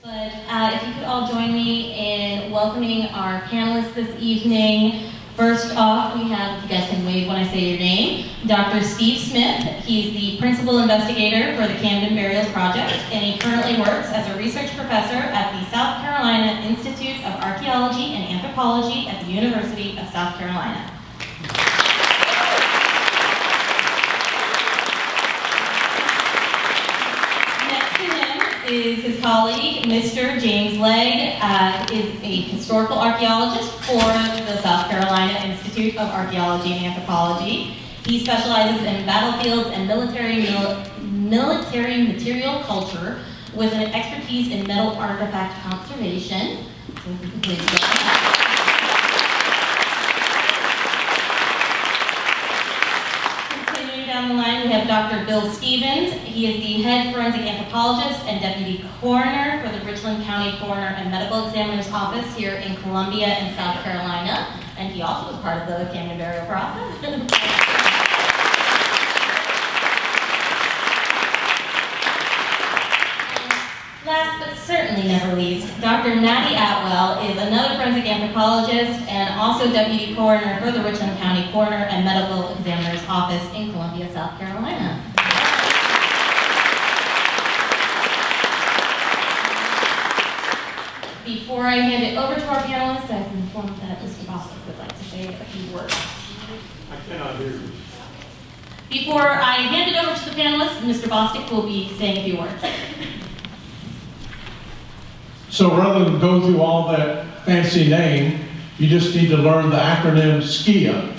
But if you could all join me in welcoming our panelists this evening. First off, we have, if you guys can wave when I say your name, Dr. Steve Smith. He's the principal investigator for the Camden Burials project, and he currently works as a research professor at the South Carolina Institute of Archaeology and Anthropology at the University of South Carolina. Is his colleague, Mr. James Legg, is a historical archaeologist for the South Carolina Institute of Archaeology and Anthropology. He specializes in battlefields and military material culture with an expertise in metal artifact conservation. So if we can please go ahead. Down the line, we have Dr. Bill Stevens. He is the head forensic anthropologist and deputy coroner for the Richland County Coroner and Medical Examiner's Office here in Columbia and South Carolina. And he also was part of the Camden burial process. Last but certainly never least, Dr. Maddie Atwell is another forensic anthropologist and also deputy coroner for the Richland County Coroner and Medical Examiner's Office in Columbia, South Carolina. Before I hand it over to our panelists, I've been informed that Mr. Bostic would like to say a few words. I cannot hear you. Before I hand it over to the panelists, Mr. Bostic will be saying a few words. So rather than go through all that fancy name, you just need to learn the acronym SCIA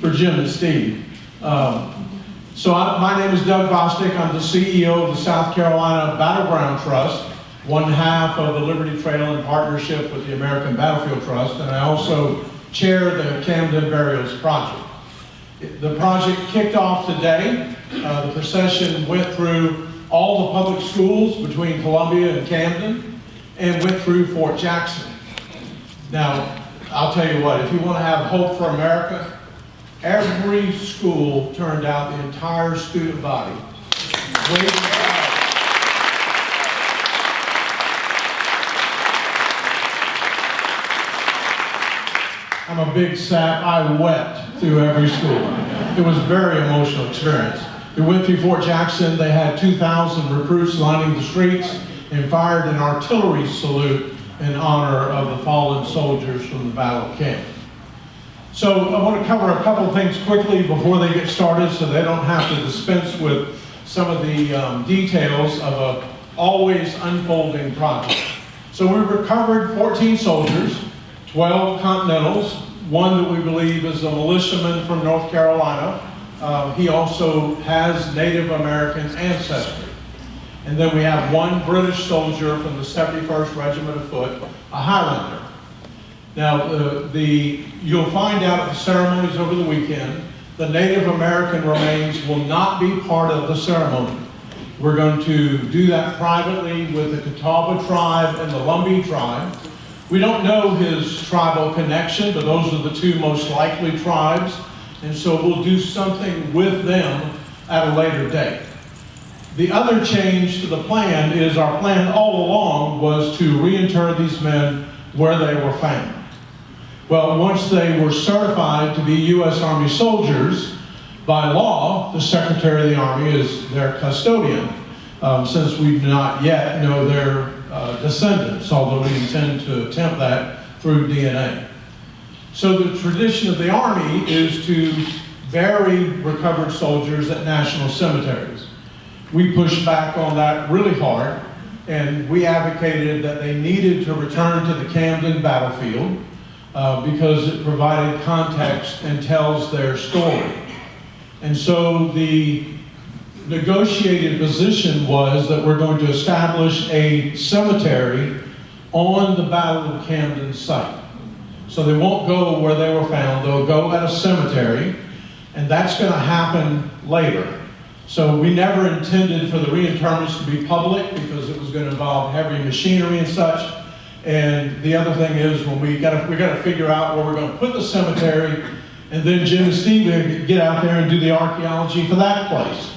for Jim and Steve. My name is Doug Bostic. I'm the CEO of the South Carolina Battleground Trust, one half of the Liberty Trail in partnership with the American Battlefield Trust, and I also chair the Camden Burials project. The project kicked off today. The procession went through all the public schools between Columbia and Camden, and went through Fort Jackson. Now, I'll tell you what, if you want to have hope for America, every school turned out the entire student body. I'm a big sap, I wept through every school. It was a very emotional experience. We went through Fort Jackson, they had 2,000 recruits lining the streets, and fired an artillery salute in honor of the fallen soldiers from the Battle of Camden. So I want to cover a couple of things quickly before they get started so they don't have to dispense with some of the details of a always unfolding project. So we recovered 14 soldiers, 12 Continentals, one that we believe is a militiaman from North Carolina. He also has Native American ancestry. And then we have one British soldier from the 71st Regiment of Foot, a Highlander. Now, you'll find out at the ceremonies over the weekend, the Native American remains will not be part of the ceremony. We're going to do that privately with the Catawba tribe and the Lumbee tribe. We don't know his tribal connection, but those are the two most likely tribes. And so we'll do something with them at a later date. The other change to the plan is our plan all along was to reinter these men where they were found. Well, once they were certified to be U.S. Army soldiers, by law, the Secretary of the Army is their custodian, since we do not yet know their descendants, although we intend to attempt that through DNA. So the tradition of the Army is to bury recovered soldiers at national cemeteries. We pushed back on that really hard, and we advocated that they needed to return to the Camden battlefield because it provided context and tells their story. And so the negotiated position was that we're going to establish a cemetery on the Battle of Camden site. So they won't go where they were found, they'll go at a cemetery, and that's going to happen later. So we never intended for the reinterments to be public because it was going to involve heavy machinery and such. And the other thing is when we got to figure out where we're going to put the cemetery, and then Jim and Steve get out there and do the archaeology for that place.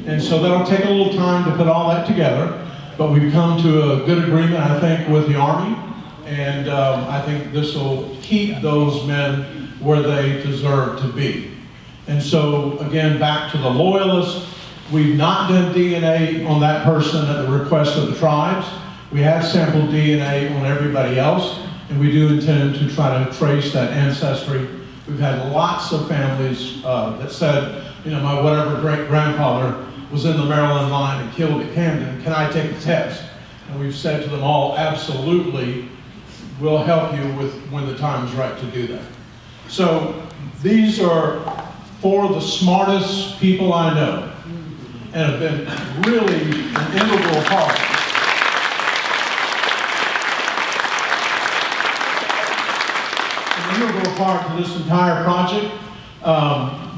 And so that'll take a little time to put all that together. But we've come to a good agreement, I think, with the Army, and I think this will keep those men where they deserve to be. And so, again, back to the Loyalists, we've not done DNA on that person at the request of the tribes. We have sampled DNA on everybody else, and we do intend to try to trace that ancestry. We've had lots of families that said, you know, my whatever great-grandfather was in the Maryland line and killed at Camden, can I take the test? And we've said to them all, absolutely, we'll help you with when the time is right to do that. So these are 4 of the smartest people I know and have been really an integral part. An integral part to this entire project.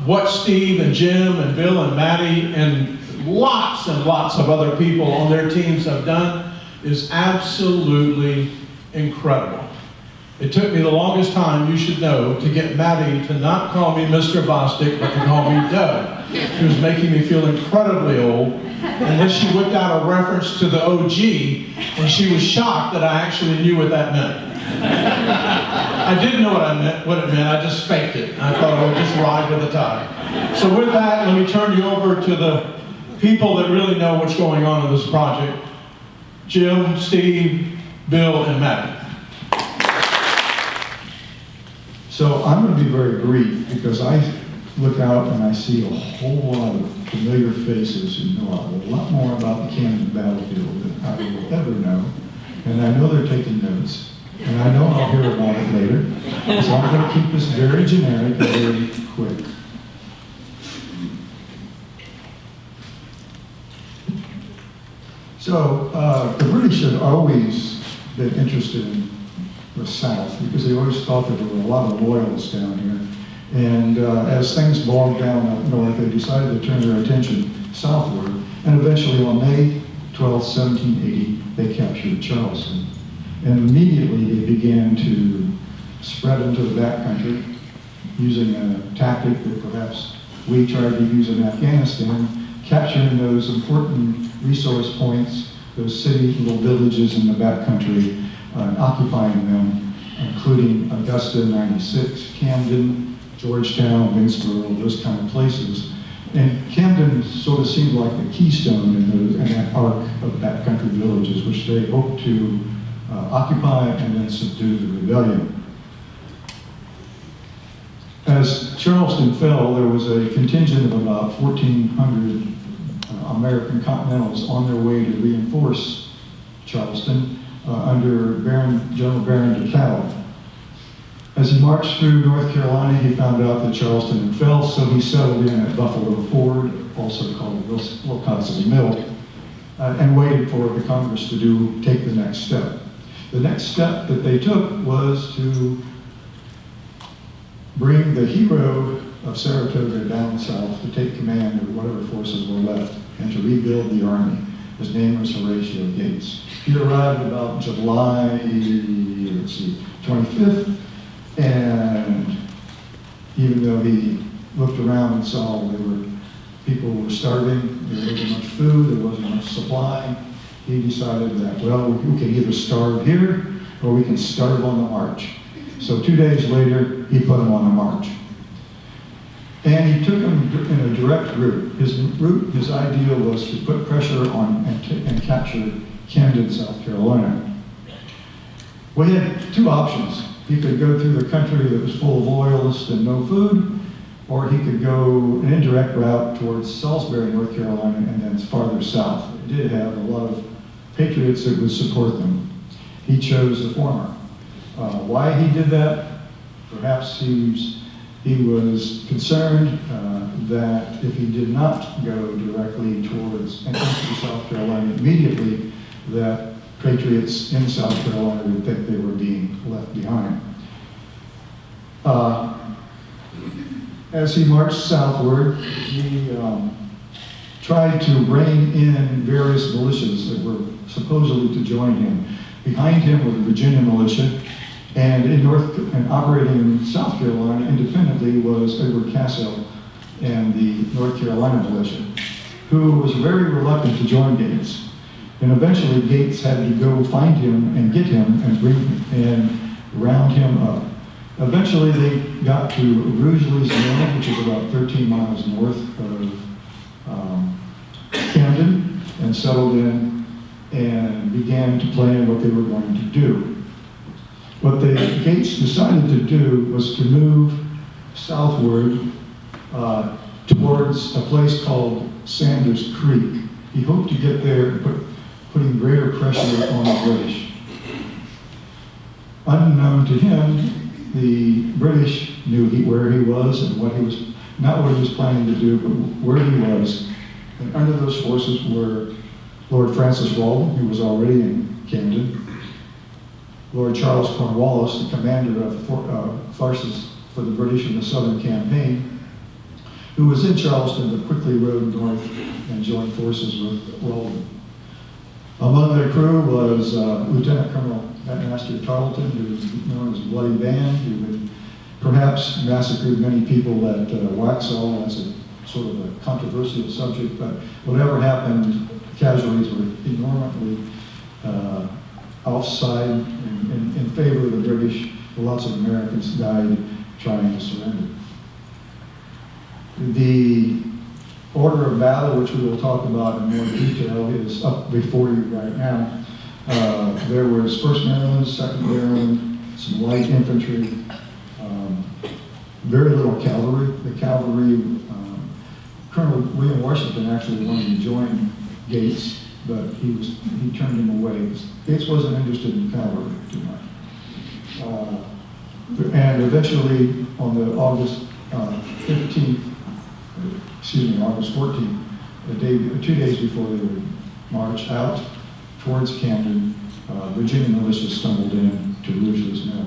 What Steve and Jim and Bill and Maddie and lots of other people on their teams have done is absolutely incredible. It took me the longest time, you should know, to get Maddie to not call me Mr. Bostic, but to call me Doug. She was making me feel incredibly old. And then she whipped out a reference to the OG, and she was shocked that I actually knew what that meant. I didn't know what it meant, I just faked it. I thought I would just ride with the tide. So with that, let me turn you over to the people that really know what's going on in this project. Jim, Steve, Bill, and Maddie. So I'm going to be very brief because I look out and I see a whole lot of familiar faces who know a lot more about the Camden battlefield than I will ever know. And I know they're taking notes. And I know I'll hear about it later. So I'm going to keep this very generic and very quick. So the British had always been interested in the South because they always thought there were a lot of loyalists down here. And as things bogged down up north, they decided to turn their attention southward. And eventually on May 12, 1780, they captured Charleston. And immediately they began to spread into the backcountry using a tactic that perhaps we tried to use in Afghanistan, capturing those important resource points, those city, little villages in the backcountry, occupying them, including Augusta, 96, Camden, Georgetown, Winsboro, those kind of places. And Camden sort of seemed like the keystone in that arc of backcountry villages, which they hoped to occupy and then subdue the rebellion. As Charleston fell, there was a contingent of about 1,400 American Continentals on their way to reinforce Charleston under General Baron DeKalb. As he marched through North Carolina, he found out that Charleston had fell, so he settled in at Buffalo Ford, also called Wilcox's Mill, and waited for the Congress to take the next step. The next step that they took was to bring the hero of Saratoga down south to take command of whatever forces were left and to rebuild the army. His name was Horatio Gates. He arrived about July, 25th, and even though he looked around and saw people were starving, there wasn't much food, there wasn't much supply, he decided that, well, we can either starve here or we can starve on the march. So 2 days later, he put them on the march. And he took them in a direct route. His idea was to put pressure on and capture Camden, South Carolina. We had 2 options. He could go through the country that was full of loyalists and no food, or he could go an indirect route towards Salisbury, North Carolina, and then farther south. It did have a lot of patriots that would support them. He chose the former. Why he did that? Perhaps he was concerned that if he did not go directly towards and into South Carolina immediately, that patriots in South Carolina would think they were being left behind. As he marched southward, he tried to rein in various militias that were supposedly to join him. Behind him were the Virginia militia, and operating in South Carolina independently was Edward Cassell and the North Carolina militia, who was very reluctant to join Gates. And eventually Gates had to go find him and get him and bring and round him up. Eventually they got to Rugeley's Mill, which is about 13 miles north of Camden, and settled in and began to plan what they were going to do. What Gates decided to do was to move southward towards a place called Sanders Creek. He hoped to get there, putting greater pressure on the British. Unknown to him, the British knew where he was and not what he was planning to do, but where he was. And under those forces were Lord Francis Rawdon, who was already in Camden, Lord Charles Cornwallis, the commander of forces for the British in the Southern Campaign, who was in Charleston but quickly rode north and joined forces with Rawdon. Among their crew was Lieutenant Colonel Master Tarleton, who was known as Bloody Band, who had perhaps massacred many people at Waxhaw. That's a sort of a controversial subject, but whatever happened, casualties were enormously offside in favor of the British. Lots of Americans died trying to surrender. The order of battle, which we will talk about in more detail, is up before you right now. There was 1st Maryland, 2nd Maryland, some light infantry, very little cavalry. The cavalry, Colonel William Washington actually wanted to join Gates, but he turned him away. Gates wasn't interested in cavalry too much. And eventually, on the August 14th, 2 days before they would march out towards Camden, Virginia militia stumbled in to Rugeley's Mill.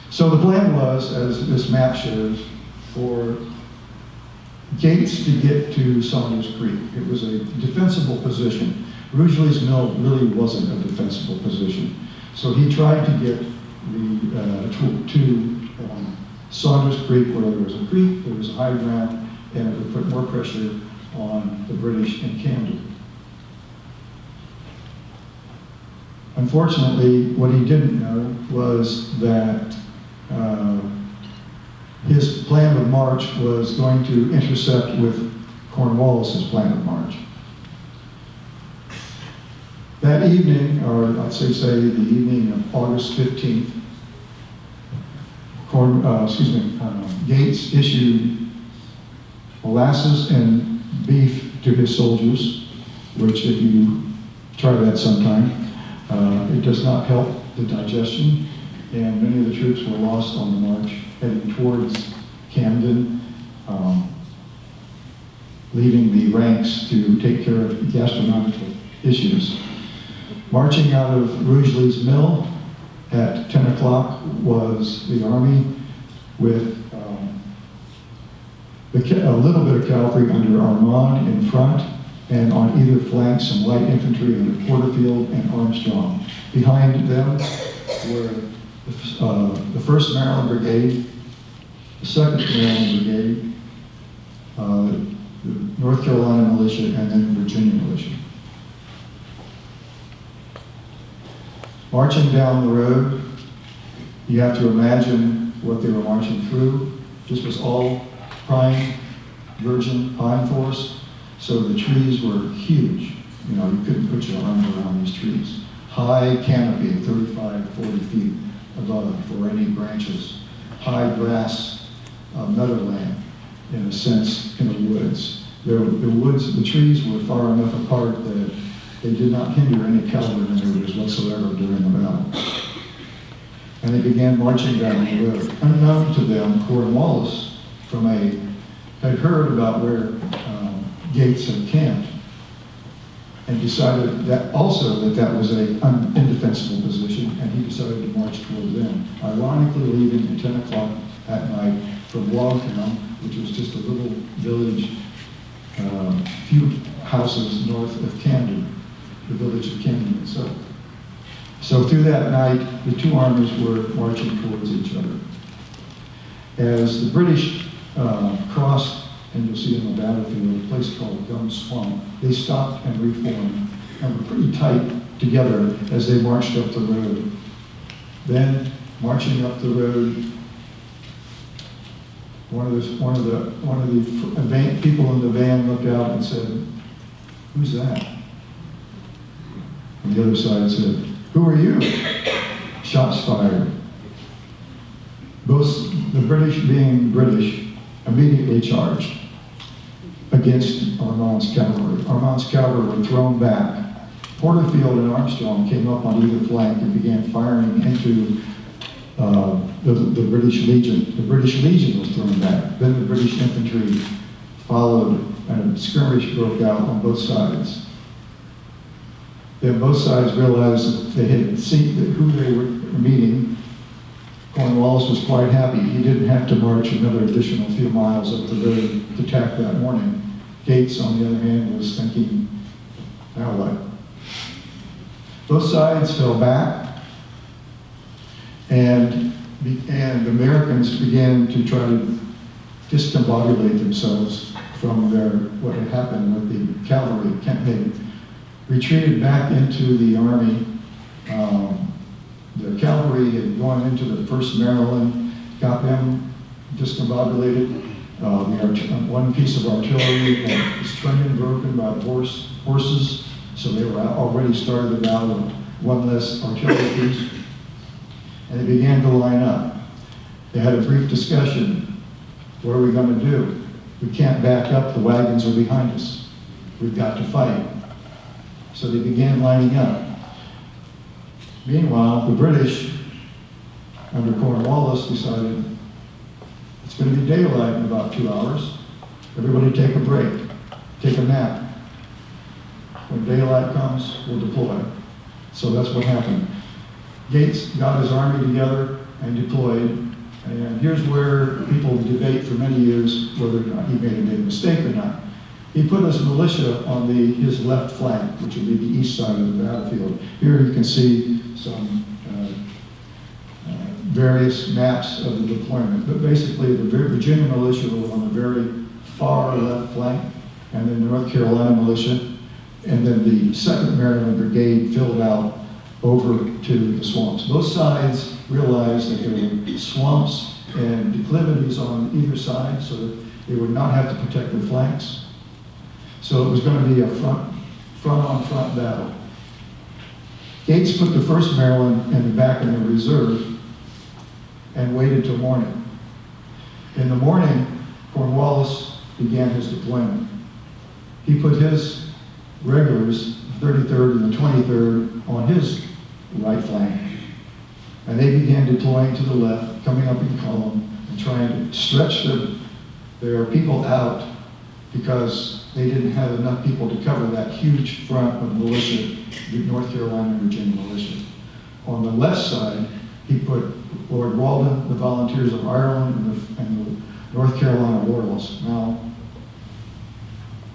So the plan was, as this map shows, for Gates to get to Saunders Creek. It was a defensible position. Rugeley's Mill really wasn't a defensible position. So he tried to get to Saunders Creek, where there was a creek, there was a high ground, and it would put more pressure on the British in Camden. Unfortunately, what he didn't know was that his plan of march was going to intersect with Cornwallis's plan of march. That evening, or I'd say the evening of August 15th, Gates issued molasses and beef to his soldiers, which if you try that sometime, it does not help the digestion, and many of the troops were lost on the march heading towards Camden, leaving the ranks to take care of gastronomical issues. Marching out of Rugeley's Mill at 10 o'clock was the army with a little bit of cavalry under Armand in front, and on either flank some light infantry under Porterfield and Armstrong. Behind them were the 1st Maryland Brigade, the 2nd Maryland Brigade, the North Carolina Militia, and then Virginia Militia. Marching down the road, you have to imagine what they were marching through. This was all prime virgin pine forest, so the trees were huge. You couldn't put your arm around these trees. High canopy, 35, 40 feet above for any branches. High grass meadowland, in a sense, in the woods. The trees were far enough apart that they did not hinder any cavalry maneuvers whatsoever during the battle. And they began marching down the road. Unknown to them, Cornwallis had heard about where Gates had camped, and decided that was an indefensible position, and he decided to march toward them, ironically leaving at 10 o'clock at night from Logtown, which was just a little village, few houses north of Camden, the village of Camden itself. So through that night, the two armies were marching towards each other. As the British crossed and you'll see on the battlefield a place called Gum Swamp. They stopped and reformed and were pretty tight together as they marched up the road. Then, marching up the road, one of the people in the van looked out and said, "Who's that?" And the other side said, "Who are you?" Shots fired. Both the British, being British, immediately charged against Armand's cavalry. Armand's cavalry were thrown back. Porterfield and Armstrong came up on either flank and began firing into the British Legion. The British Legion was thrown back. Then the British infantry followed, and a skirmish broke out on both sides. Then both sides realized that they had seen who they were meeting. Cornwallis was quite happy. He didn't have to march another additional few miles up the road to attack that morning. Gates, on the other hand, was thinking, now what? Both sides fell back, and the Americans began to try to discombobulate themselves from what had happened with the cavalry. They retreated back into the army. The cavalry had gone into the 1st Maryland, got them discombobulated. One piece of artillery was turned and broken by horses, so they were already started the battle with one less artillery piece. And they began to line up. They had a brief discussion. What are we going to do? We can't back up, the wagons are behind us. We've got to fight. So they began lining up. Meanwhile, the British, under Cornwallis, decided it's going to be daylight in about 2 hours. Everybody take a break, take a nap. When daylight comes, we'll deploy. So that's what happened. Gates got his army together and deployed. And here's where people debate for many years whether or not he made a big mistake or not. He put his militia on his left flank, which would be the east side of the battlefield. Here you can see some various maps of the deployment. But basically, the Virginia militia was on the very far left flank, and then the North Carolina militia, and then the 2nd Maryland Brigade filled out over to the swamps. Both sides realized that there were swamps and declivities on either side, so that they would not have to protect their flanks. So it was going to be a front-on-front battle. Gates put the 1st Maryland in the back in the reserve and waited till morning. In the morning, Cornwallis began his deployment. He put his regulars, 33rd and the 23rd, on his right flank. And they began deploying to the left, coming up in column, and trying to stretch their people out because they didn't have enough people to cover that huge front of militia, the North Carolina and Virginia militia. On the left side, he put Lord Walden, the Volunteers of Ireland, and the North Carolina Royals. Now,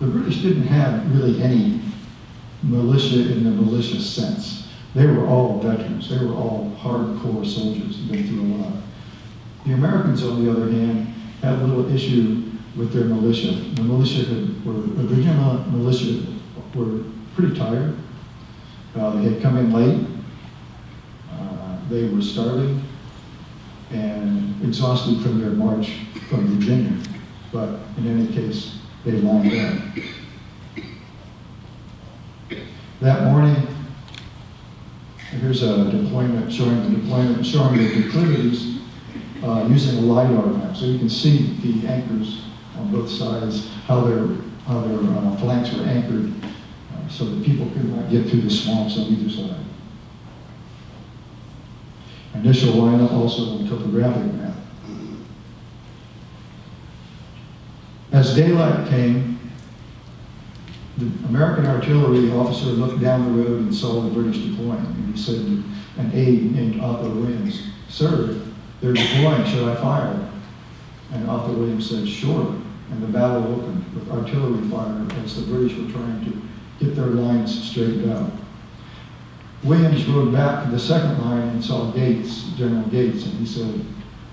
the British didn't have really any militia in the militia sense. They were all veterans. They were all hardcore soldiers who'd been through a lot. The Americans, on the other hand, had a little issue with their militia. The Virginia militia were pretty tired. They had come in late. They were starving and exhausted from their march from Virginia. But in any case, they lined up. That morning, here's a deployment showing the declivities using a LiDAR map. So you can see the anchors on both sides, how their flanks were anchored so that people could not get through the swamps on either side. Initial lineup also a topographic map. As daylight came, the American artillery officer looked down the road and saw the British deploying. And he said to an aide named Arthur Williams, "Sir, they're deploying, should I fire?" And Arthur Williams said, "Sure." And the battle opened with artillery fire as the British were trying to get their lines straightened out. Williams rode back to the second line and saw Gates, General Gates, and he said,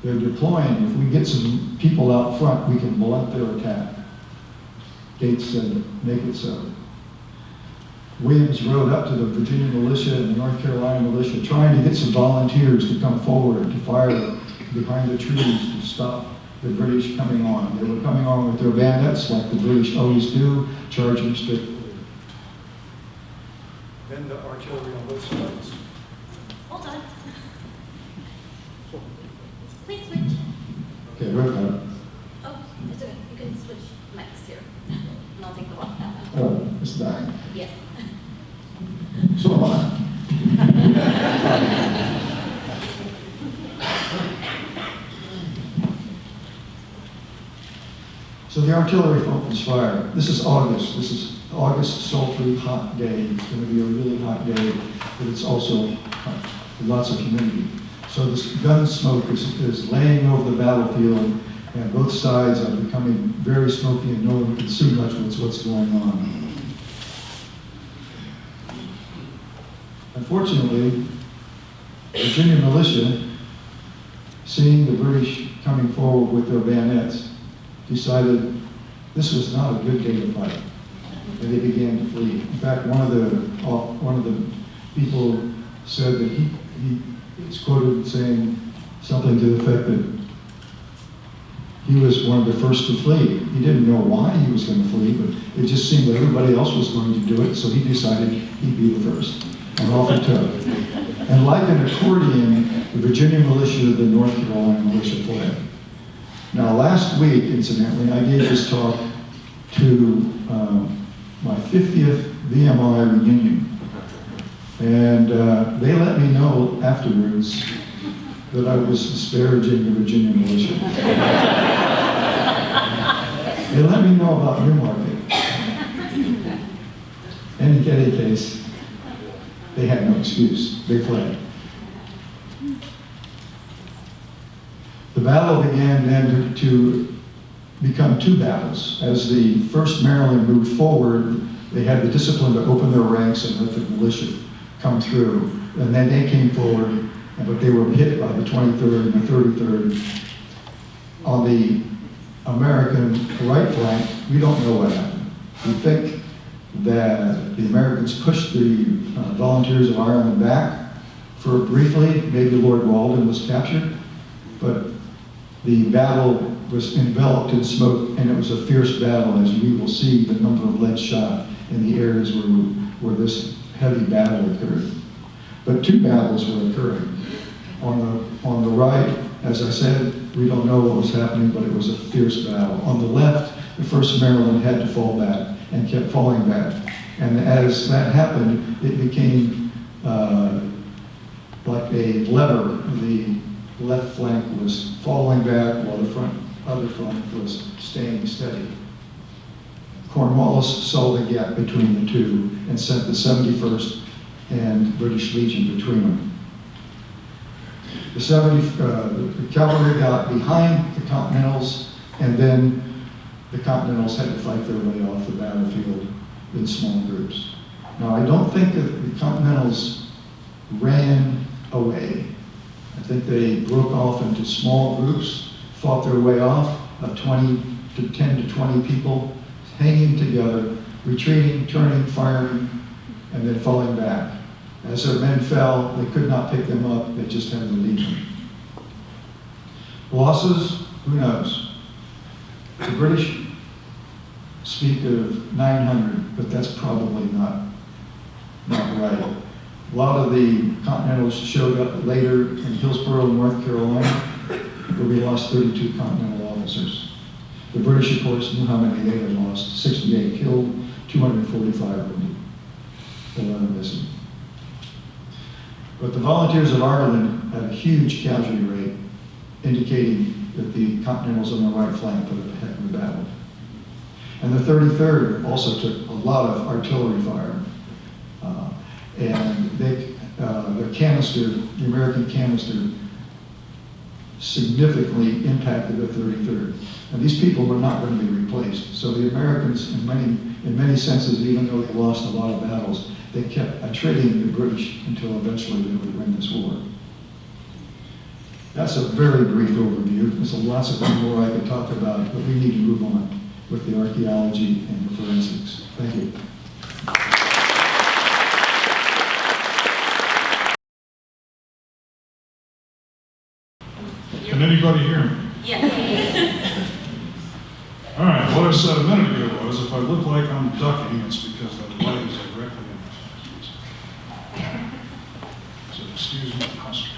"They're deploying. If we get some people out front, we can blunt their attack." Gates said, make it so. Williams rode up to the Virginia militia and the North Carolina militia, trying to get some volunteers to come forward to fire behind the trees to stop the British coming on. They were coming on with their bayonets, like the British always do, charging straight forward. Then the artillery on both sides. Hold on. Please switch. Okay, right now. Oh, it's okay. You can switch mics here. And I'll take the walk down. Oh, it's dying. Yes. So am I. So the artillery opens fire. This is August. This is August, sultry, hot day. It's going to be a really hot day, but it's also hot. Lots of humidity. So this gun smoke is laying over the battlefield, and both sides are becoming very smoky, and no one can see much what's going on. Unfortunately, Virginia militia, seeing the British coming forward with their bayonets, decided this was not a good day to fight, and they began to flee. In fact, one of the people said that he is quoted saying something to the effect that he was one of the first to flee. He didn't know why he was going to flee, but it just seemed that everybody else was going to do it, so he decided he'd be the first. And off he took. And like an accordion, the Virginia militia, the North Carolina militia fled. Now, last week, incidentally, I gave this talk to my 50th VMI reunion. And they let me know afterwards that I was disparaging the Virginia militia. They let me know about Newmarket. In any case, they had no excuse. They fled. The battle began then to become two battles. As the 1st Maryland moved forward, they had the discipline to open their ranks and let the militia come through. And then they came forward, but they were hit by the 23rd and the 33rd. On the American right flank, we don't know what happened. We think that the Americans pushed the volunteers of Ireland back for briefly. Maybe Lord Walden was captured, but the battle was enveloped in smoke, and it was a fierce battle, as we will see the number of lead shot in the areas where this heavy battle occurred. But two battles were occurring. On the right, as I said, we don't know what was happening, but it was a fierce battle. On the left, the 1st Maryland had to fall back and kept falling back. And as that happened, it became like a lever. The left flank was falling back while the other flank was staying steady. Cornwallis saw the gap between the two and sent the 71st and British Legion between them. The cavalry got behind the Continentals, and then the Continentals had to fight their way off the battlefield in small groups. Now, I don't think that the Continentals ran away. I think they broke off into small groups, fought their way off, of 10 to 20 people, hanging together, retreating, turning, firing, and then falling back. As their men fell, they could not pick them up, they just had to leave them. Losses, who knows? The British speak of 900, but that's probably not right. A lot of the Continentals showed up later in Hillsborough, North Carolina, where we lost 32 Continental officers. The British, of course, knew how many they had lost: 68 killed, 245 wounded, 11 missing. But the Volunteers of Ireland had a huge casualty rate, indicating that the Continentals on the right flank put up a heck of a battle. And the 33rd also took a lot of artillery fire. And the canister, the American canister, significantly impacted the 33rd. And these people were not going to be replaced. So the Americans, in many senses, even though they lost a lot of battles, they kept attriting the British until eventually they would win this war. That's a very brief overview. There's lots of things more I could talk about, but we need to move on. with the archaeology and the forensics. Thank you. Can anybody hear me? Yes. All right, what I said a minute ago was if I look like I'm ducking, it's because the light is directly in my face. So excuse me, posture.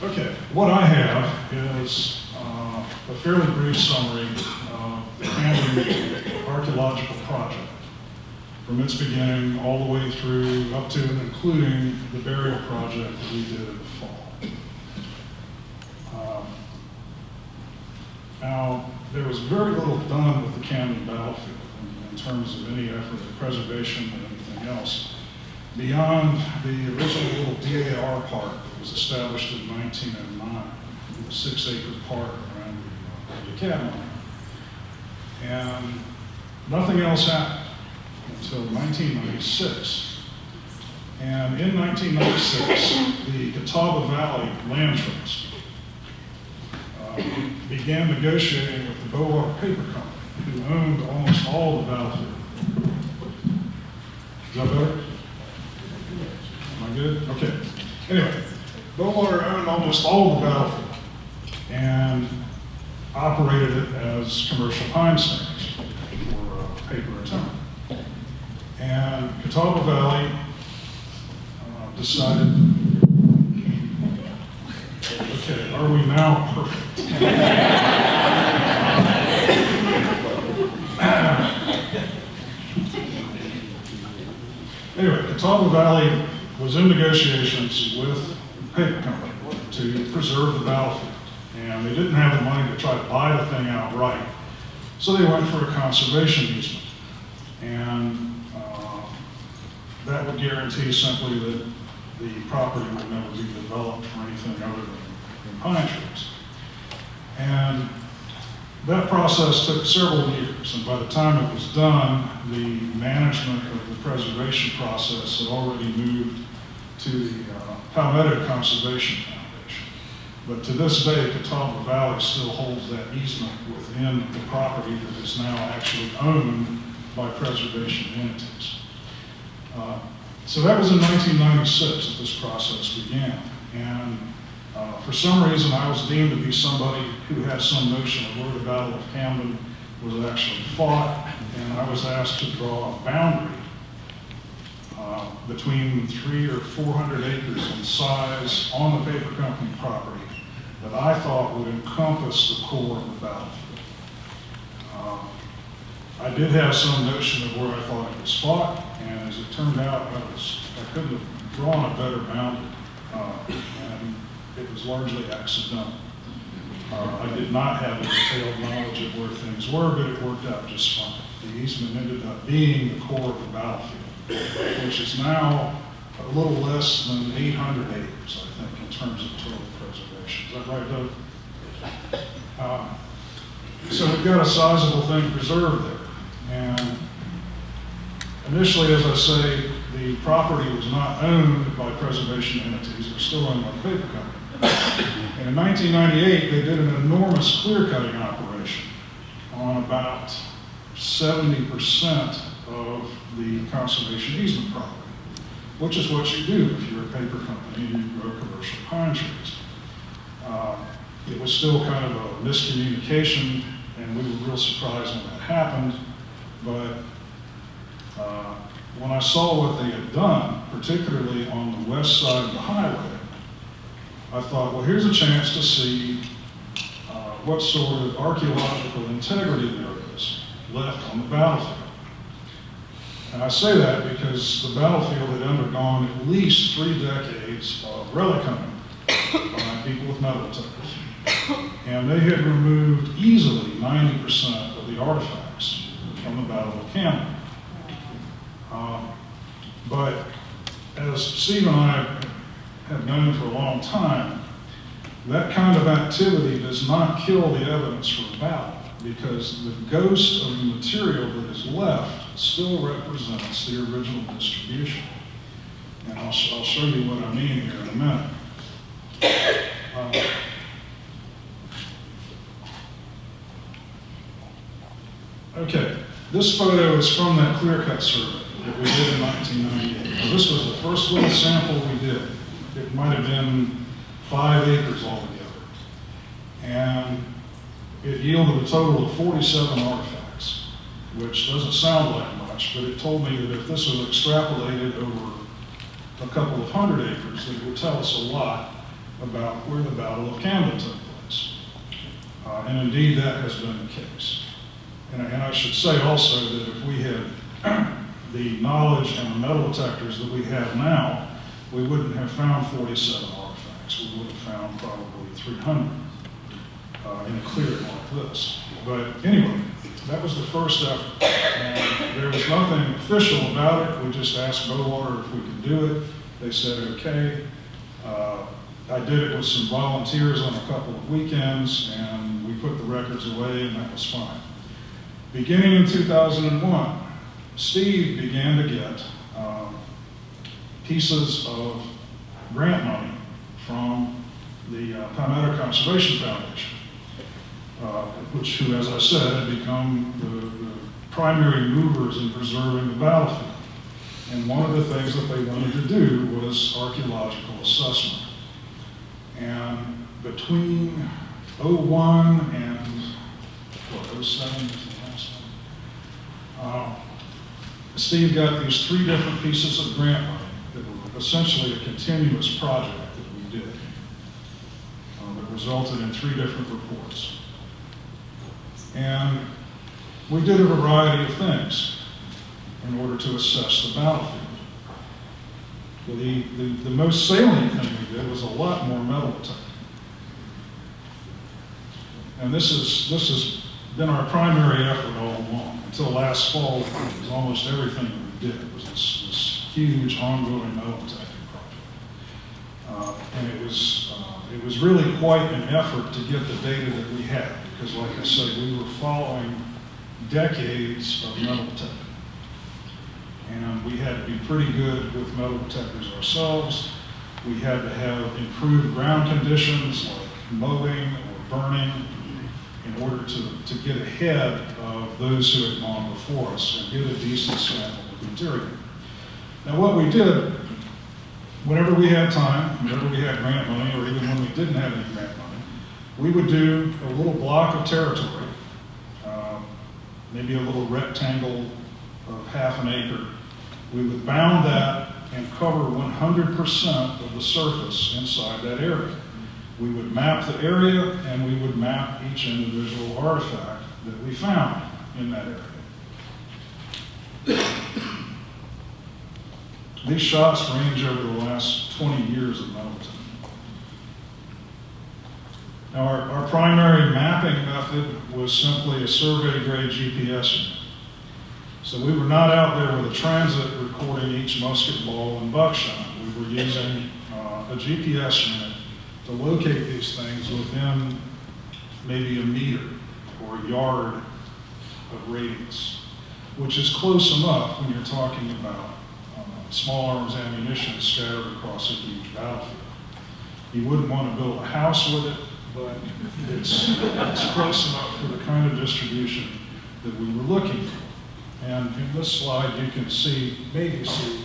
Okay, what I have is a fairly brief summary of the Camden archaeological project, from its beginning all the way through up to and including the burial project that we did in the fall. Now, there was very little done with the Camden battlefield in terms of any effort at preservation or anything else, beyond the original little DAR park that was established in 1909, a 6-acre park around the academy. And nothing else happened until 1996. And in 1996, the Catawba Valley Land Trust began negotiating with the Bowater Paper Company, who owned almost all the battlefield. Is that better? Am I good? Okay. Anyway, Bowater owned almost all the battlefield and operated it as commercial pine stands for paper and timber. And Catawba Valley decided, okay, are we now perfect? Anyway, Catawba Valley was in negotiations with the paper company to preserve the battlefield. And they didn't have the money to try to buy the thing outright. So they went for a conservation easement. And that would guarantee simply that the property would never be developed for anything other than pine trees. And that process took several years, and by the time it was done, the management of the preservation process had already moved to the Palmetto Conservation Foundation. But to this day, Catawba Valley still holds that easement within the property that is now actually owned by preservation entities. So that was in 1996 that this process began. And for some reason, I was deemed to be somebody who had some notion of where the Battle of Camden was actually fought, and I was asked to draw a boundary between 300 or 400 acres in size on the paper company property that I thought would encompass the core of the battlefield. I did have some notion of where I thought it was fought, and as it turned out, I couldn't have drawn a better boundary, and it was largely accidental. I did not have a detailed knowledge of where things were, but it worked out just fine. The easement ended up being the core of the battlefield, which is now a little less than 800 acres, I think, in terms of total preservation. Is that right, Doug? So we've got a sizable thing preserved there. And initially, as I say, the property was not owned by preservation entities. It was still owned by the paper company. And in 1998, they did an enormous clear-cutting operation on about 70% of the conservation easement property, which is what you do if you're a paper company and you grow commercial pine trees. It was still kind of a miscommunication, and we were real surprised when that happened. But when I saw what they had done, particularly on the west side of the highway, I thought, well, here's a chance to see what sort of archaeological integrity there is left on the battlefield. And I say that because the battlefield had undergone at least 3 decades of relic hunting by people with metal detectors. And they had removed easily 90% of the artifacts from the Battle of Camden. But as Steve and I have known for a long time, that kind of activity does not kill the evidence for a battle, because the ghost of the material that is left still represents the original distribution. And I'll show you what I mean here in a minute. This photo is from that clear-cut survey that we did in 1998. Now, this was the first little sample we did. It might have been 5 acres altogether. And it yielded a total of 47 artifacts, which doesn't sound like much, but it told me that if this was extrapolated over a couple of hundred acres, it would tell us a lot about where the Battle of Camden took place. And indeed, that has been the case. And I should say also that if we had the knowledge and the metal detectors that we have now, we wouldn't have found 47 artifacts. We would have found probably 300 in a clearing like this. But anyway, that was the first effort. And there was nothing official about it. We just asked Bowater if we could do it. They said, okay. I did it with some volunteers on a couple of weekends, and we put the records away, and that was fine. Beginning in 2001, Steve began to get pieces of grant money from the Palmetto Conservation Foundation, who, as I said, had become the primary movers in preserving the battlefield. And one of the things that they wanted to do was archaeological assessment. And between 01 and 07 is the last one, Steve got these 3 different pieces of grant money that were essentially a continuous project that we did that resulted in 3 different reports. And we did a variety of things in order to assess the battlefield. Well, the most salient thing we did was a lot more metal detecting. And this has been our primary effort all along. Until last fall, it was almost everything that we did was this huge ongoing metal detecting project. And it was really quite an effort to get the data that we had, because like I said, we were following decades of metal detecting. And we had to be pretty good with metal detectors ourselves. We had to have improved ground conditions like mowing or burning in order to get ahead of those who had gone before us and get a decent sample of material. Now what we did, whenever we had time, whenever we had grant money, or even when we didn't have any grant money, we would do a little block of territory, maybe a little rectangle of half an acre. We would bound that and cover 100% of the surface inside that area. We would map the area, and we would map each individual artifact that we found in that area. These shots range over the last 20 years of metal detecting. Now, our primary mapping method was simply a survey-grade GPS unit. So we were not out there with a transit recording each musket ball and buckshot. We were using a GPS unit to locate these things within maybe a meter or a yard of radius, which is close enough when you're talking about small arms ammunition scattered across a huge battlefield. You wouldn't want to build a house with it, but it's close enough for the kind of distribution that we were looking for. And in this slide, you can see, maybe see,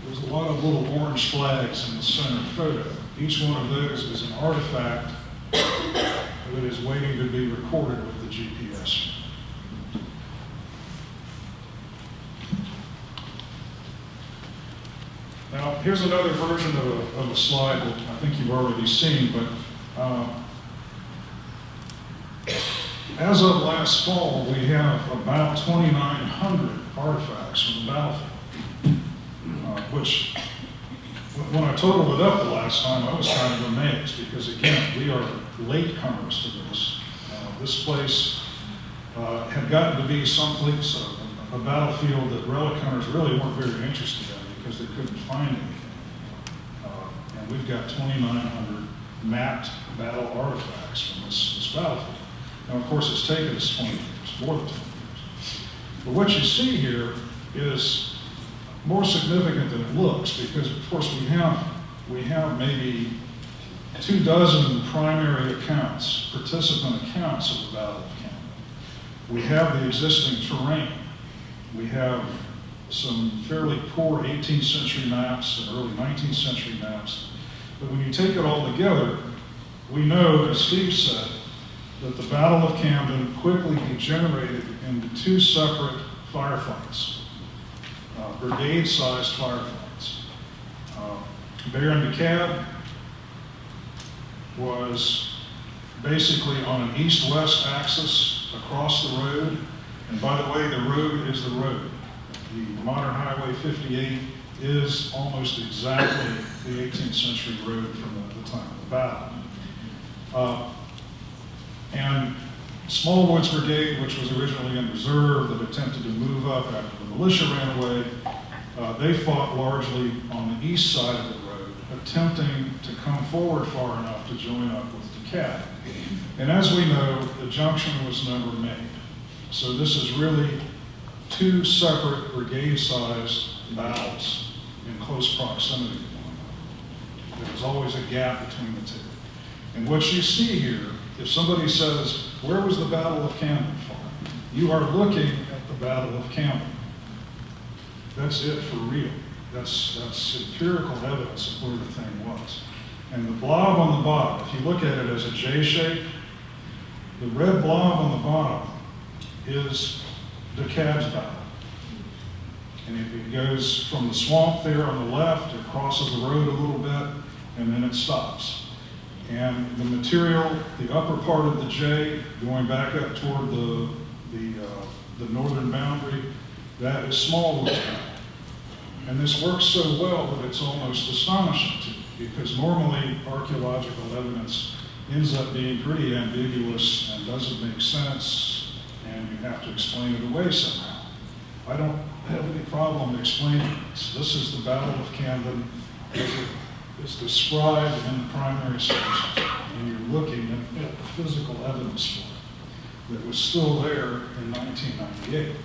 there's a lot of little orange flags in the center photo. Each one of those is an artifact that is waiting to be recorded with the GPS. Now, here's another version of a slide that I think you've already seen, but as of last fall, we have about 2,900 artifacts from the battlefield, which, when I totaled it up the last time, I was kind of amazed, because again, we are latecomers to this. This place had gotten to be someplace, a battlefield that relic hunters really weren't very interested in because they couldn't find anything. And we've got 2,900 mapped battle artifacts from this battlefield. Now, of course, it's taken us 20 years, more than 20 years. But what you see here is more significant than it looks, because, of course, we have maybe 24 primary accounts, participant accounts of the Battle of Camden. We have the existing terrain. We have some fairly poor 18th century maps and early 19th century maps. But when you take it all together, we know, as Steve said, that the Battle of Camden quickly degenerated into two separate firefights, brigade-sized firefights. Baron de Kalb was basically on an east-west axis across the road. And by the way, the road is the road. The modern Highway 58 is almost exactly the 18th century road from the time of the battle. And Smallwood's brigade, which was originally in reserve, that attempted to move up after the militia ran away, they fought largely on the east side of the road, attempting to come forward far enough to join up with de Kalb. And as we know, the junction was never made. So this is really two separate brigade-sized battles in close proximity to one another. There was always a gap between the two. And what you see here, if somebody says, where was the Battle of Camden fought? You are looking at the Battle of Camden. That's it for real. That's empirical evidence of where the thing was. And the blob on the bottom, if you look at it as a J shape, the red blob on the bottom is de Kalb's battle. And it goes from the swamp there on the left, it crosses the road a little bit, and then it stops. And the material, the upper part of the J, going back up toward the northern boundary, that is Smallwood's battle. And this works so well that it's almost astonishing to you, because normally archaeological evidence ends up being pretty ambiguous and doesn't make sense, and you have to explain it away somehow. I don't have any problem explaining this. This is the Battle of Camden as it is described in the primary sources, and you're looking at the physical evidence for it that was still there in 1998.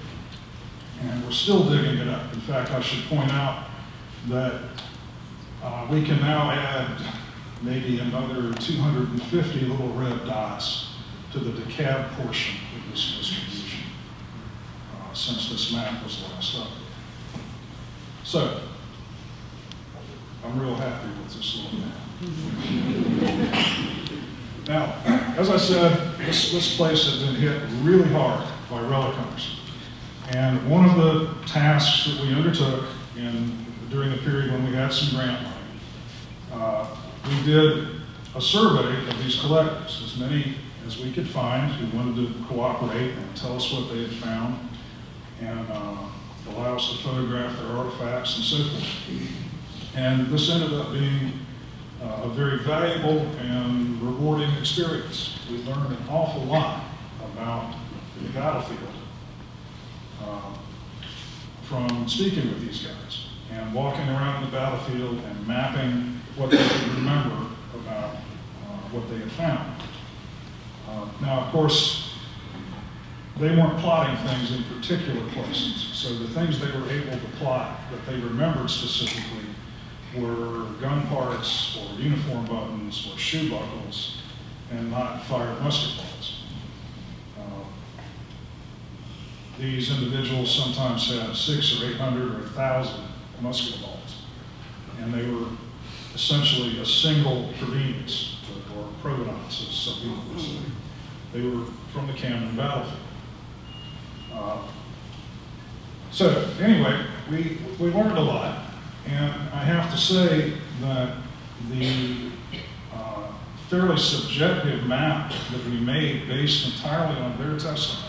And we're still digging it up. In fact, I should point out that we can now add maybe another 250 little red dots to the de Kalb portion of this distribution since this map was last updated. So, I'm real happy with this little map. Now, as I said, this place has been hit really hard by relic hunters. And one of the tasks that we undertook during the period when we had some grant money, we did a survey of these collectors, as many as we could find who wanted to cooperate and tell us what they had found and allow us to photograph their artifacts and so forth. And this ended up being a very valuable and rewarding experience. We learned an awful lot about the battlefield from speaking with these guys and walking around the battlefield and mapping what they could remember about what they had found. Now, of course, they weren't plotting things in particular places, so the things they were able to plot that they remembered specifically were gun parts or uniform buttons or shoe buckles and not fired musket balls. These individuals sometimes had 600 or 800 or 1,000 musket balls, and they were essentially a single provenance, or provenance, as some people would say. They were from the Camden battlefield. So anyway, we learned a lot, and I have to say that the fairly subjective map that we made based entirely on their testimony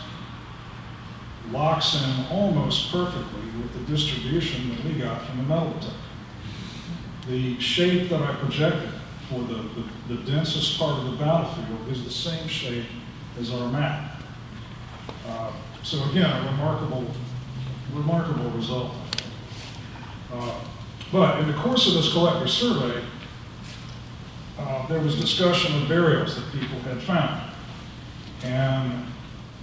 locks in almost perfectly with the distribution that we got from the metal detector. The shape that I projected for the densest part of the battlefield is the same shape as our map. So again, a remarkable result. But in the course of this collector survey, there was discussion of burials that people had found. And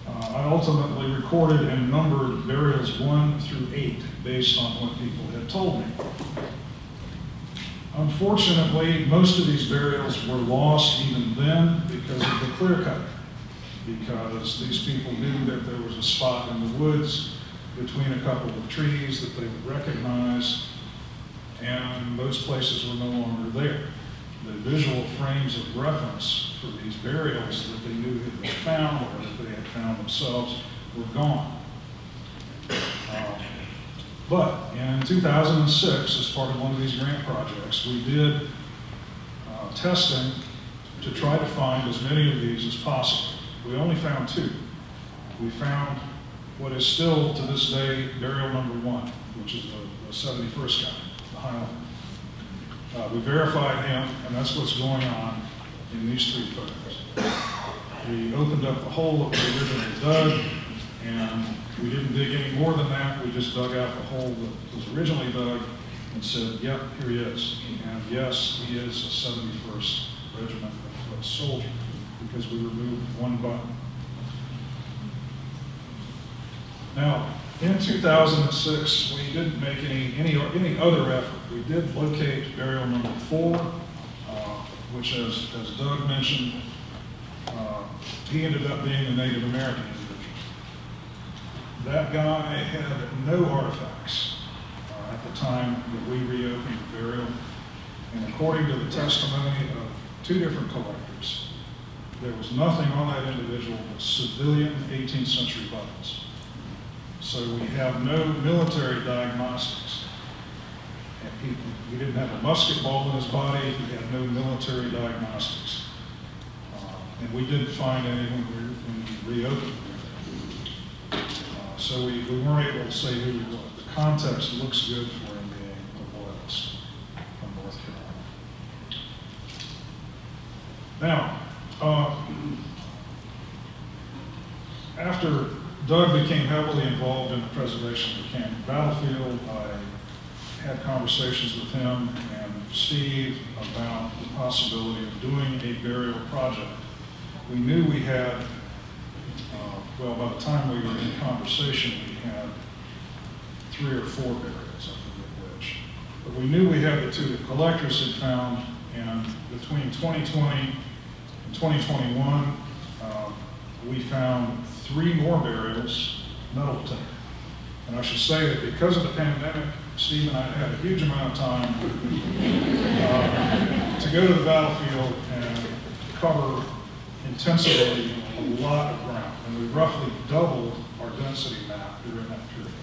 I ultimately recorded and numbered burials 1 through 8 based on what people had told me. Unfortunately, most of these burials were lost even then because of the clear cutting. because these people knew that there was a spot in the woods between a couple of trees that they would recognize, and those places were no longer there. The visual frames of reference for these burials that they knew had been found or that they had found themselves were gone. But in 2006, as part of one of these grant projects, we did testing to try to find as many of these as possible. We only found 2. We found what is still to this day burial number 1, which is the 71st guy, the Highlander. We verified him, and that's what's going on in these 3 photos. We opened up the hole that we originally dug, and we didn't dig any more than that. We just dug out the hole that was originally dug and said, yep, here he is. And yes, he is a 71st Regiment of Foot soldier, because we removed 1 button. Now, in 2006, we didn't make any other effort. We did locate burial number 4, which, as Doug mentioned, he ended up being a Native American individual. That guy had no artifacts at the time that we reopened the burial, and according to the testimony of 2 different collectors, there was nothing on that individual but civilian 18th century buttons. So we have no military diagnostics. He didn't have a musket ball in his body. He had no military diagnostics. And we didn't find any when we reopened it. So we weren't able to say who he was. The context looks good for him being a loyalist from North Carolina. Now, after Doug became heavily involved in the preservation of the Camden battlefield, I had conversations with him and Steve about the possibility of doing a burial project. We knew we had, well, by the time we were in conversation, we had 3 or 4 burials, I forget which. But we knew we had the 2 that collectors had found, and between 2020 and 2021, we found 3 more burials, metal detected. And I should say that because of the pandemic, Steve and I had a huge amount of time to go to the battlefield and cover intensively a lot of ground. And we roughly doubled our density map during that period.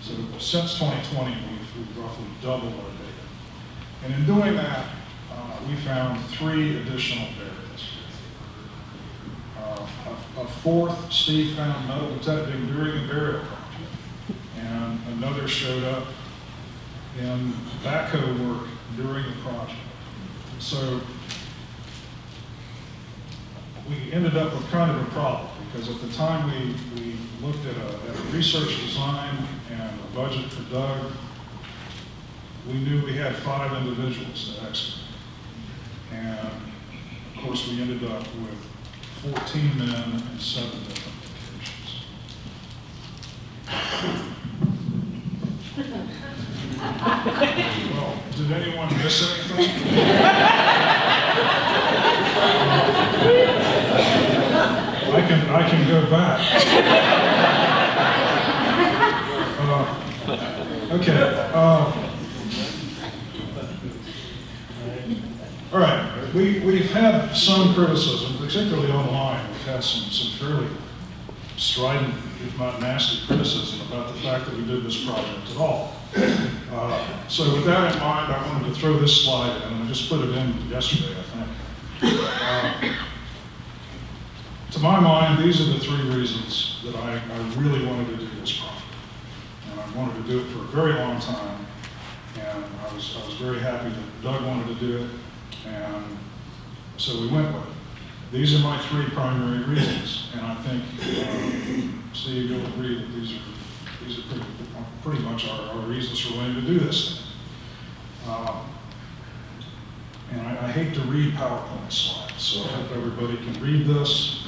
So since 2020, we've roughly doubled our data. And in doing that, we found 3 additional burials. A 4th, Steve found metal detecting during the burial project, and another showed up in backhoe work during the project. So we ended up with kind of a problem, because at the time we looked at a research design and a budget for Doug. We knew we had 5 individuals to excavate. And of course, we ended up with 14 men in 7 different locations. Well, did anyone miss anything? I can go back. Okay. All right. We've had some criticism, particularly online. We've had some fairly strident, if not nasty, criticism about the fact that we did this project at all. So with that in mind, I wanted to throw this slide in, and I just put it in yesterday, I think. To my mind, these are the 3 reasons that I really wanted to do this project. And I wanted to do it for a very long time, and I was very happy that Doug wanted to do it, and so we went with it. These are my 3 primary reasons, and I think, Steve, you'll agree that these are pretty much our reasons for wanting to do this thing. And I hate to read PowerPoint slides, so I hope everybody can read this.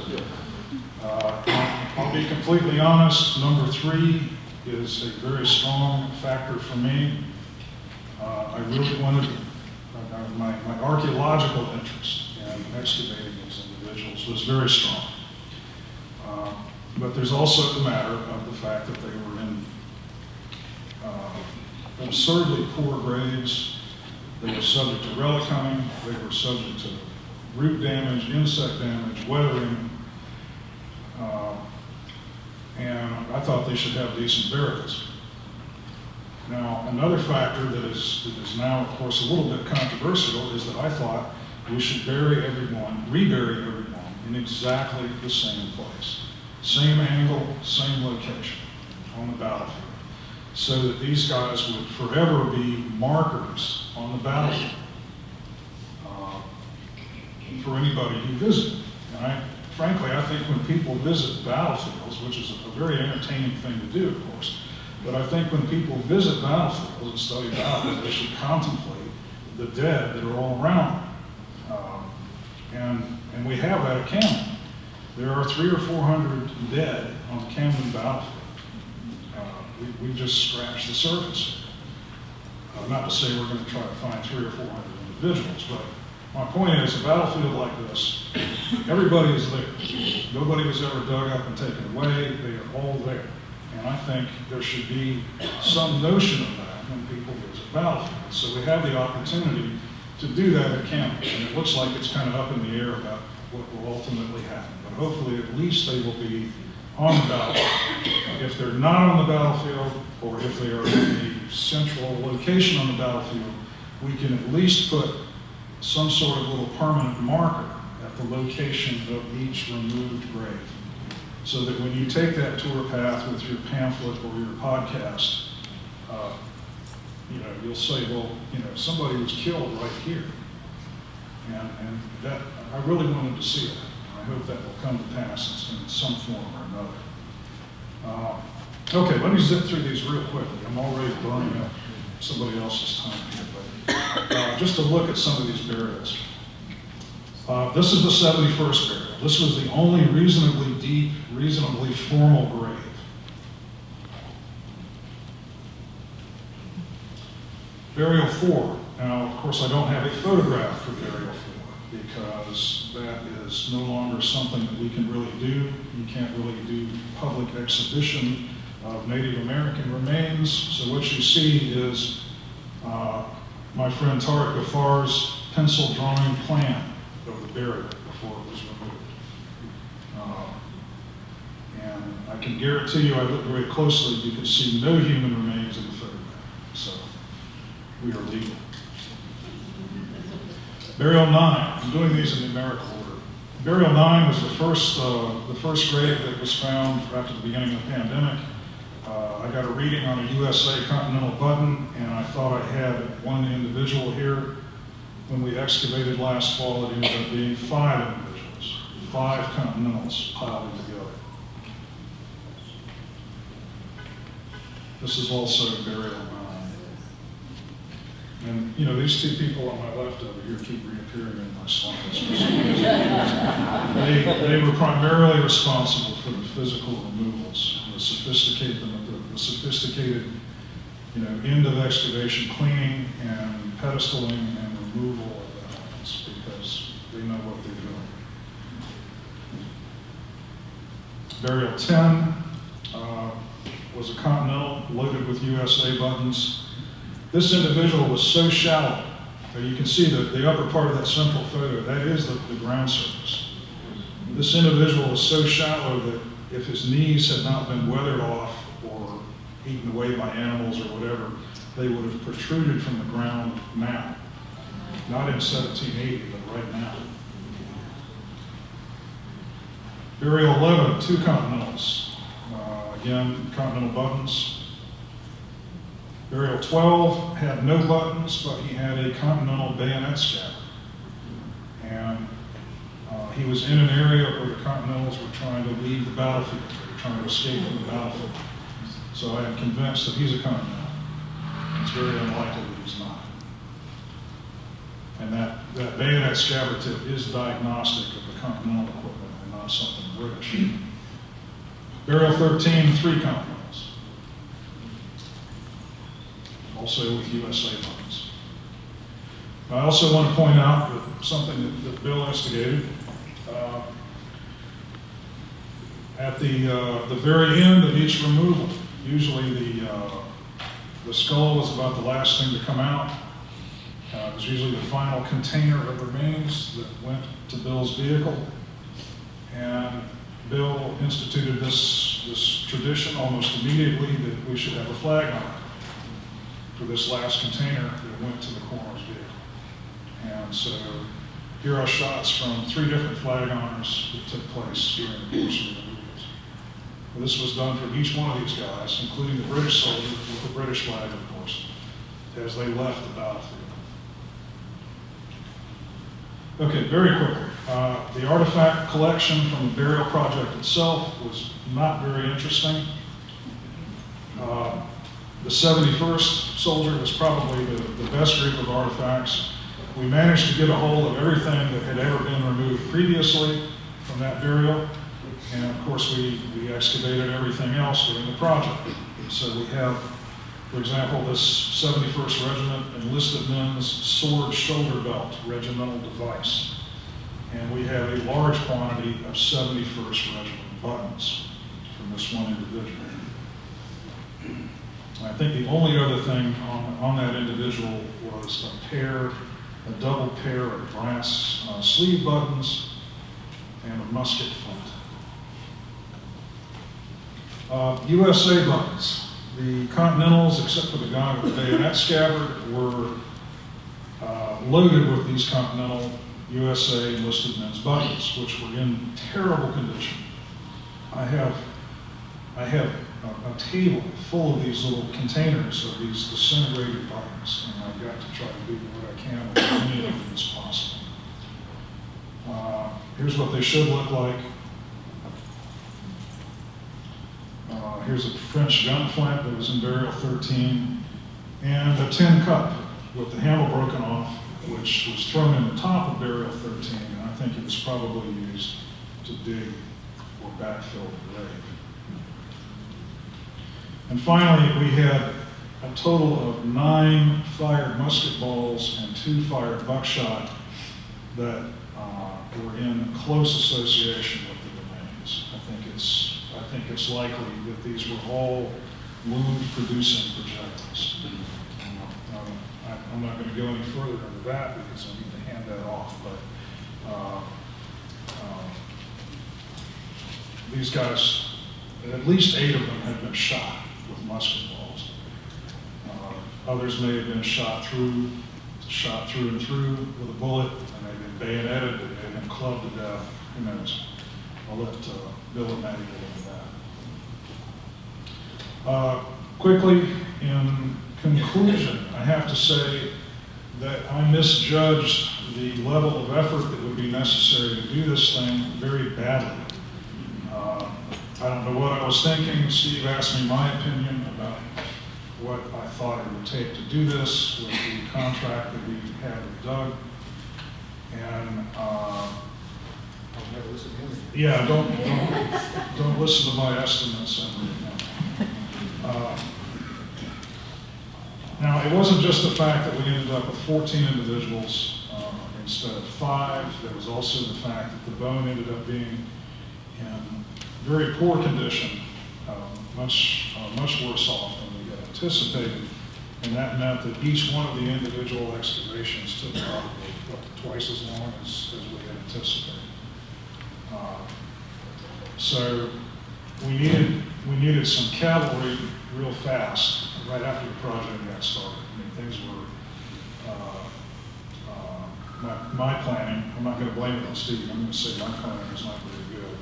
I'll be completely honest, number 3 is a very strong factor for me. I really wanted, my archaeological interest in excavating these individuals was very strong. But there's also the matter of the fact that they were in absurdly poor graves. They were subject to relic hunting. They were subject to root damage, insect damage, weathering. And I thought they should have decent burials. Now, another factor that is now, of course, a little bit controversial is that I thought we should rebury everyone in exactly the same place. Same angle, same location on the battlefield, so that these guys would forever be markers on the battlefield for anybody who visited. And frankly, I think when people visit battlefields, which is a very entertaining thing to do, of course, but I think when people visit battlefields and study battles, they should contemplate the dead that are all around them. And we have that at Camden. There are 300 or 400 dead on the Camden battlefield. We just scratched the surface. Not to say we're going to try to find 300 or 400 individuals, but my point is, a battlefield like this, everybody is there. Nobody was ever dug up and taken away. They are all there. And I think there should be some notion of that when people visit battlefields. So we have the opportunity to do that at Camden. And it looks like it's kind of up in the air about what will ultimately happen. But hopefully at least they will be on the battlefield. If they're not on the battlefield, or if they are in a central location on the battlefield, we can at least put some sort of little permanent marker at the location of each removed grave. So that when you take that tour path with your pamphlet or your podcast, you'll say, well, somebody was killed right here. And that, I really wanted to see that. I hope that will come to pass in some form or another. Okay, let me zip through these real quickly. I'm already burning up somebody else's time here, but just to look at some of these burials. This is the 71st burial. This was the only reasonably deep, reasonably formal grave. Burial 4. Now, of course, I don't have a photograph for burial 4 because that is no longer something that we can really do. You can't really do public exhibition of Native American remains. So what you see is my friend Tariq Gaffar's pencil drawing plan of the burial before it was removed. And I can guarantee you, I looked very closely, you can see no human remains in the photograph. So we are legal. Burial 9, I'm doing these in numerical order. Burial 9 was the first grave that was found after the beginning of the pandemic. I got a reading on a USA Continental button, and I thought I had one individual here. When we excavated last fall, it ended up being 5 individuals, 5 Continentals piled together. This is also burial 9. And, these 2 people on my left over here keep reappearing in my slides. They were primarily responsible for the physical removals, the sophisticated end of excavation cleaning and pedestaling and removal of the elements because they know what they're doing. Burial 10 was a Continental loaded with USA buttons. This individual was so shallow that you can see the upper part of that central photo, that is the ground surface. This individual was so shallow that if his knees had not been weathered off or eaten away by animals or whatever, they would have protruded from the ground now. Not in 1780, but right now. Burial 11, 2 Continentals. Again, Continental buttons. Burial 12 had no buttons, but he had a Continental bayonet scabbard. And he was in an area where the Continentals were trying to leave the battlefield. They were trying to escape from the battlefield. So I am convinced that he's a Continental. It's very unlikely that he's not. And that bayonet scabbard tip is diagnostic of the Continental equipment and not something British. Burial 13, 3 Continentals. Also with USA buttons. I also want to point out that something that Bill instigated. At the very end of each removal, usually the skull was about the last thing to come out. It was usually the final container of remains that went to Bill's vehicle. And Bill instituted this tradition almost immediately that we should have a flag on it for this last container that went to the coroner's vehicle. And so here are shots from 3 different flag honors that took place during the course of the removals. This was done for each one of these guys, including the British soldier with the British flag, of course, as they left the battlefield. Okay, very quickly. The artifact collection from the burial project itself was not very interesting. The 71st soldier was probably the best group of artifacts. We managed to get a hold of everything that had ever been removed previously from that burial. And of course, we excavated everything else during the project. So we have, for example, this 71st Regiment enlisted men's sword shoulder belt regimental device. And we have a large quantity of 71st Regiment buttons from this one individual. I think the only other thing on that individual was a double pair of brass sleeve buttons and a musket flint. USA buttons. The Continentals, except for the guy with the bayonet scabbard, were loaded with these Continental USA enlisted men's buttons, which were in terrible condition. I have a table full of these little containers of these disintegrated buttons, and I've got to try to do what I can with as many of them as possible. Here's what they should look like. Here's a French gun flint that was in burial 13, and a tin cup with the handle broken off, which was thrown in the top of burial 13, and I think it was probably used to dig or backfill the grave. And finally, we had a total of 9 fired musket balls and 2 fired buckshot that were in close association with the remains. I think it's likely that these were all wound-producing projectiles. I'm not going to go any further into that because I need to hand that off, but these guys, at least 8 of them had been shot with musket balls. Others may have been shot through and through with a bullet, and they've been bayoneted, they've been clubbed to death. Who knows? I'll let Bill and Maddie get into that. Quickly, in conclusion, I have to say that I misjudged the level of effort that would be necessary to do this thing very badly. I don't know what I was thinking. Steve asked me my opinion about what I thought it would take to do this with the contract that we had with Doug. And yeah, don't listen to my estimates. Now, it wasn't just the fact that we ended up with 14 individuals instead of 5. There was also the fact that the bone ended up being in very poor condition, much worse off than we had anticipated. And that meant that each one of the individual excavations took probably twice as long as we had anticipated. So we needed some cavalry real fast right after the project got started. I mean, things were my planning. I'm not going to blame it on Steve. I'm going to say my planning was not very good.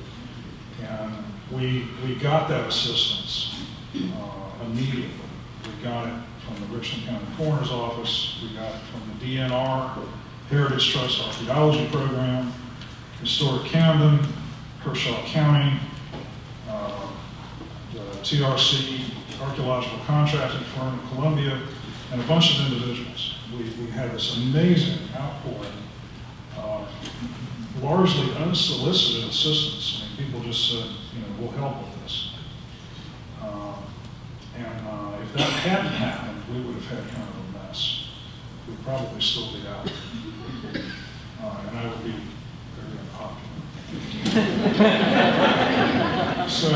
And we got that assistance immediately. We got it from the Richland County Coroner's Office. We got it from the DNR, Heritage Trust Archaeology Program, Historic Camden, Kershaw County, the TRC, Archaeological Contracting Firm in Columbia, and a bunch of individuals. We had this amazing outpouring of largely unsolicited assistance. I mean, people just said, we'll help with this. And if that hadn't happened, we would have had kind of a mess. We'd probably still be out. And I would be very unpopular. So,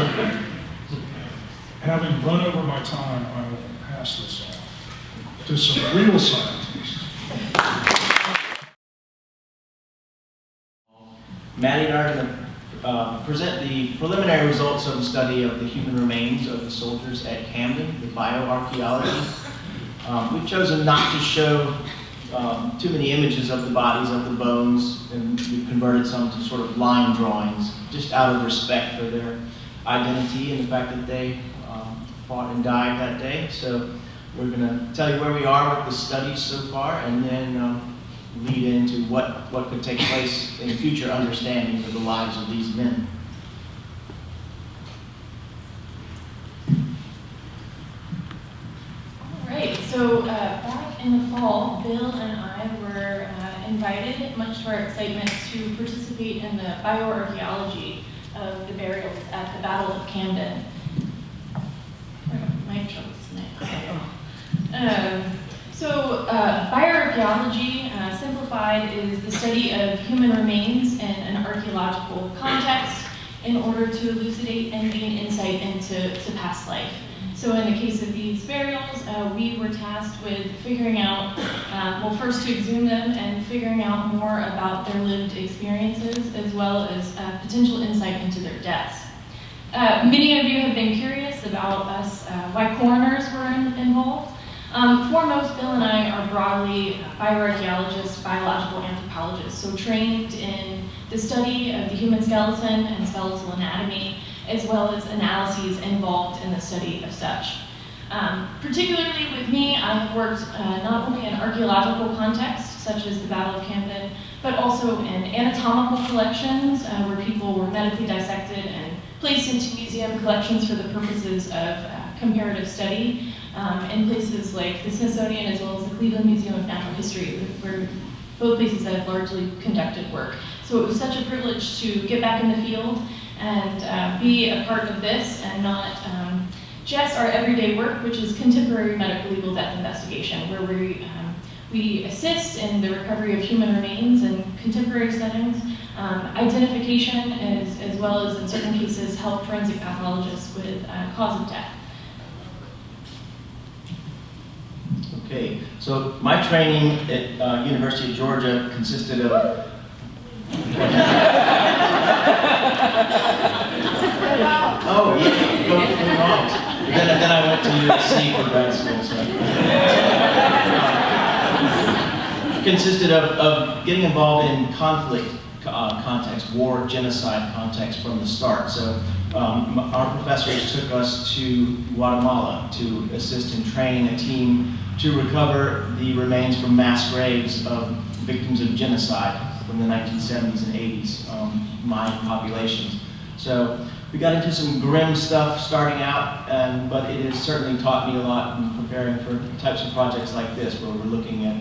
having run over my time, I will pass this on to some real scientists. Maddie and I are going to present the preliminary results of the study of the human remains of the soldiers at Camden, the bioarchaeology. We've chosen not to show too many images of the bodies, of the bones, and we've converted some to sort of line drawings, just out of respect for their identity and the fact that they fought and died that day. So we're going to tell you where we are with the study so far, and then lead into what could take place in future understanding of the lives of these men. All right, so back in the fall, Bill and I were invited, much to our excitement, to participate in the bioarchaeology of the burials at the Battle of Camden. My troubles tonight. So bioarchaeology, simplified, is the study of human remains in an archaeological context in order to elucidate and gain insight into past life. So in the case of these burials, we were tasked with figuring out, well, first to exhume them and figuring out more about their lived experiences, as well as potential insight into their deaths. Many of you have been curious about us, why coroners were involved. Foremost, Bill and I are broadly bioarchaeologists, biological anthropologists, so trained in the study of the human skeleton and skeletal anatomy, as well as analyses involved in the study of such. Particularly with me, I've worked not only in archaeological contexts, such as the Battle of Camden, but also in anatomical collections, where people were medically dissected and placed into museum collections for the purposes of comparative study, in places like the Smithsonian as well as the Cleveland Museum of Natural History, where both places have largely conducted work. So it was such a privilege to get back in the field and be a part of this, and not just our everyday work, which is contemporary medical legal death investigation, where we assist in the recovery of human remains in contemporary settings, identification, as well as in certain cases help forensic pathologists with cause of death. Okay, so my training at University of Georgia consisted of oh, yeah, go wrong. Then I went to USC for grad school. So. Consisted of getting involved in conflict context, war, genocide context from the start. So our professors took us to Guatemala to assist in training a team to recover the remains from mass graves of victims of genocide from the 1970s and 80s Mayan populations. So we got into some grim stuff starting out, but it has certainly taught me a lot in preparing for types of projects like this, where we're looking at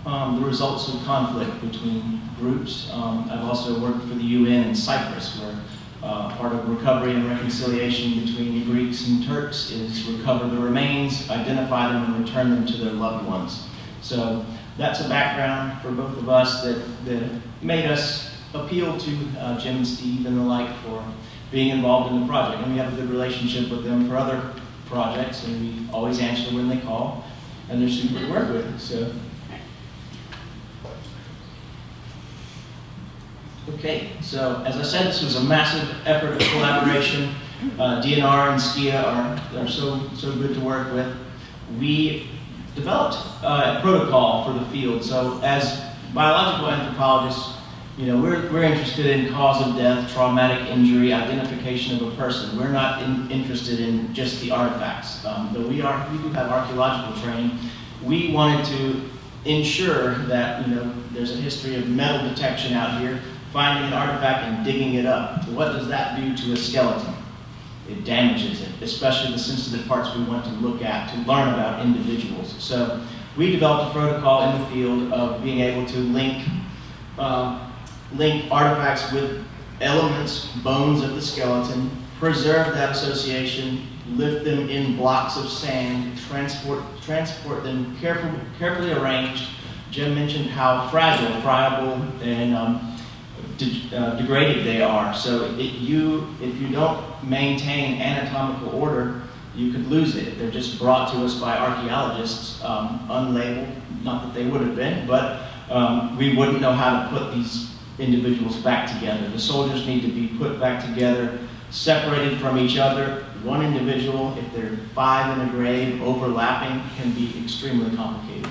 the results of conflict between groups. I've also worked for the UN in Cyprus, where part of recovery and reconciliation between Greeks and Turks is recover the remains, identify them, and return them to their loved ones. So that's a background for both of us that made us appeal to Jim and Steve and the like for being involved in the project. And we have a good relationship with them for other projects, and we always answer when they call, and they're super to work with. So. Okay, so as I said, this was a massive effort of collaboration. DNR and SCIA are so good to work with. We developed a protocol for the field. So as biological anthropologists, we're interested in cause of death, traumatic injury, identification of a person. We're not interested in just the artifacts. Though we do have archaeological training, we wanted to ensure that there's a history of metal detection out here, finding an artifact and digging it up. What does that do to a skeleton? It damages it, especially the sensitive parts we want to look at to learn about individuals. So we developed a protocol in the field of being able to link artifacts with elements, bones of the skeleton, preserve that association, lift them in blocks of sand, transport them carefully arranged. Jim mentioned how fragile, friable, and degraded they are. So if you don't maintain anatomical order, you could lose it. They're just brought to us by archaeologists, unlabeled, not that they would have been, but we wouldn't know how to put these individuals back together. The soldiers need to be put back together, separated from each other. One individual, if there are 5 in a grave, overlapping, can be extremely complicated.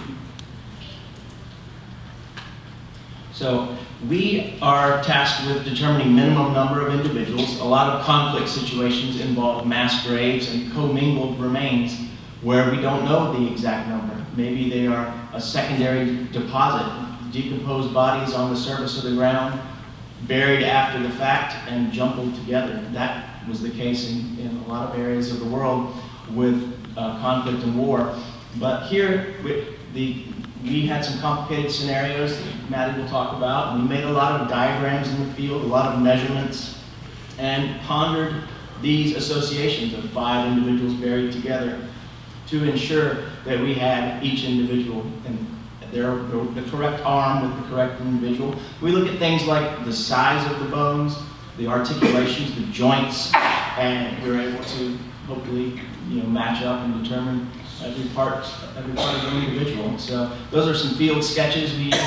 So we are tasked with determining minimum number of individuals. A lot of conflict situations involve mass graves and commingled remains where we don't know the exact number. Maybe they are a secondary deposit, decomposed bodies on the surface of the ground, buried after the fact and jumbled together. That was the case in a lot of areas of the world with conflict and war. But here, we had some complicated scenarios that Maddie will talk about. We made a lot of diagrams in the field, a lot of measurements, and pondered these associations of 5 individuals buried together to ensure that we had each individual and the correct arm with the correct individual. We look at things like the size of the bones, the articulations, the joints, and we're able to hopefully match up and determine every part of the individual. So those are some field sketches we used.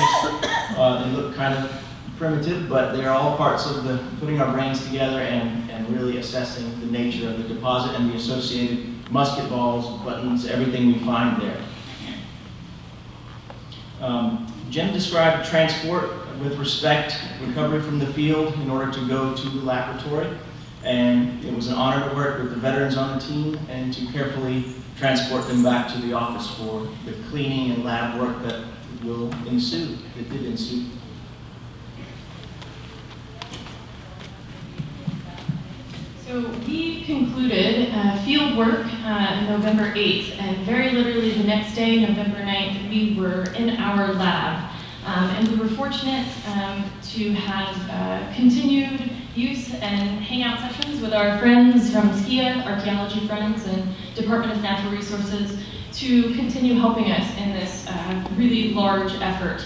They look kind of primitive, but they're all parts of putting our brains together and really assessing the nature of the deposit and the associated musket balls, buttons, everything we find there. Jim described transport with respect, recovery from the field in order to go to the laboratory. And it was an honor to work with the veterans on the team and to carefully transport them back to the office for the cleaning and lab work that will ensue. It did ensue. So we concluded field work November 8th, and very literally the next day, November 9th, we were in our lab. And we were fortunate to have continued use and hangout sessions with our friends from SKIA, archaeology friends, and Department of Natural Resources to continue helping us in this really large effort.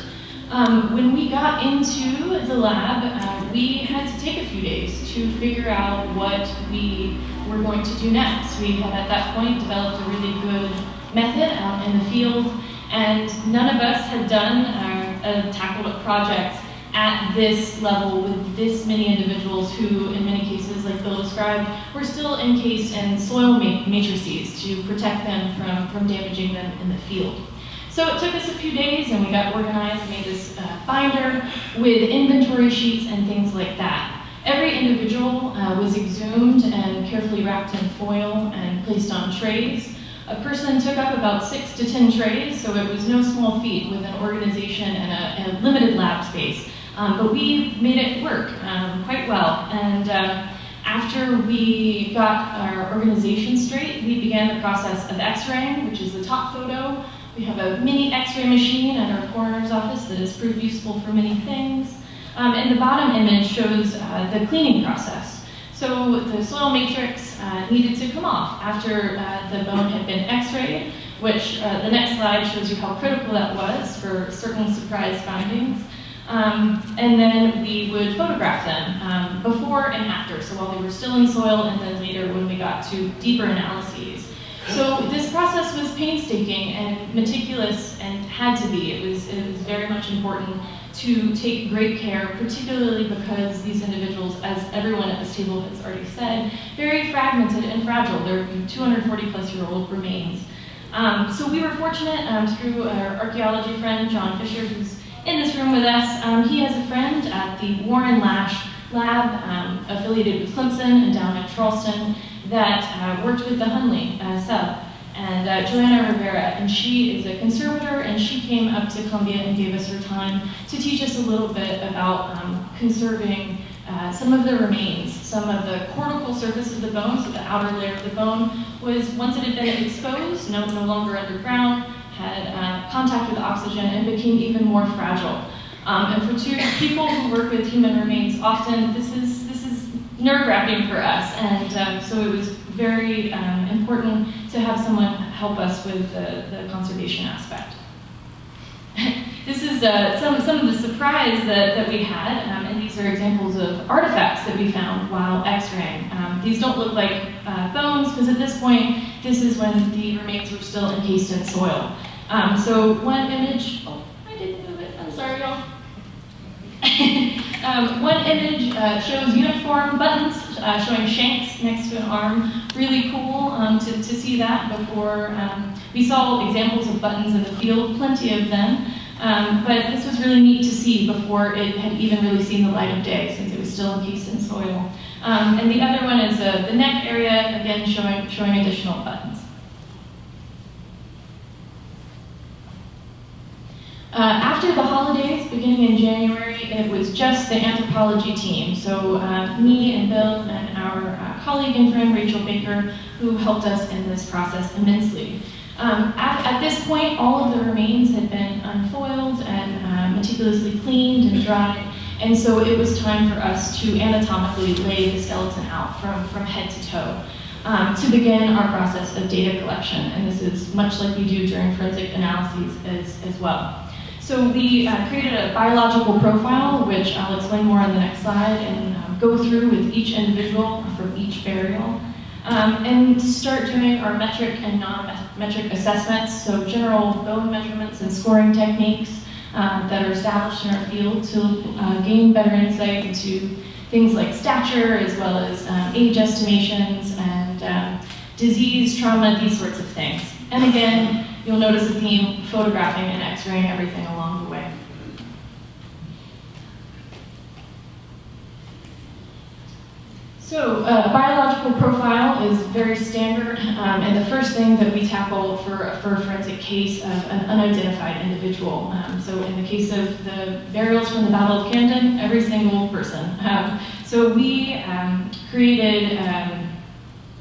When we got into the lab, we had to take a few days to figure out what we were going to do next. We had at that point developed a really good method out in the field, and none of us had tackled a project at this level with this many individuals who, in many cases, like Bill described, were still encased in soil matrices to protect them from damaging them in the field. So it took us a few days, and we got organized and made this binder with inventory sheets and things like that. Every individual was exhumed and carefully wrapped in foil and placed on trays. A person took up about 6 to 10 trays, so it was no small feat with an organization and a limited lab space. But we made it work quite well. And after we got our organization straight, we began the process of x-raying, which is the top photo. We have a mini x-ray machine at our coroner's office that has proved useful for many things. And the bottom image shows the cleaning process. So the soil matrix needed to come off after the bone had been x-rayed, which the next slide shows you how critical that was for certain surprise findings. And then we would photograph them before and after, so while they were still in soil and then later when we got to deeper analyses. So this process was painstaking and meticulous and had to be. It was very much important to take great care, particularly because these individuals, as everyone at this table has already said, very fragmented and fragile. They're 240-plus-year-old remains. So we were fortunate through our archaeology friend, John Fisher, who's in this room with us. He has a friend at the Warren Lash Lab, affiliated with Clemson and down in Charleston, that worked with the Hunley sub, and Joanna Rivera, and she is a conservator, and she came up to Columbia and gave us her time to teach us a little bit about conserving some of the remains. Some of the cortical surface of the bone, so the outer layer of the bone, was, once it had been exposed, no longer underground, had contact with oxygen and became even more fragile. And for two people who work with human remains, often this is nerve-wracking for us, and so it was very important to have someone help us with the conservation aspect. This is some of the surprise that we had, and these these are examples of artifacts that we found while X-raying. These don't look like bones, because at this point, this is when the remains were still encased in soil. So one image, oh, I didn't move it, I'm sorry, y'all. One image shows uniform buttons showing shanks next to an arm. Really cool to see that before. We saw examples of buttons in the field, plenty of them, but this was really neat to see before it had even really seen the light of day, since it was still encased in soil. And the other one is the neck area, again showing additional buttons. After the holidays, beginning in January, it was just the anthropology team. So me and Bill and our colleague and friend Rachel Baker, who helped us in this process immensely. At this point, all of the remains had been unfoiled and meticulously cleaned and dried, and so it was time for us to anatomically lay the skeleton out from head to toe to begin our process of data collection. And this is much like we do during forensic analyses as well. So we created a biological profile, which I'll explain more on the next slide, and go through with each individual from each burial. And start doing our metric and non-metric assessments, so general bone measurements and scoring techniques that are established in our field to gain better insight into things like stature, as well as age estimations and disease, trauma, these sorts of things. And again, you'll notice a theme: photographing and x-raying everything along the way. So a biological profile is very standard, and the first thing that we tackle for a forensic case of an unidentified individual. So in the case of the burials from the Battle of Camden, every single person. So we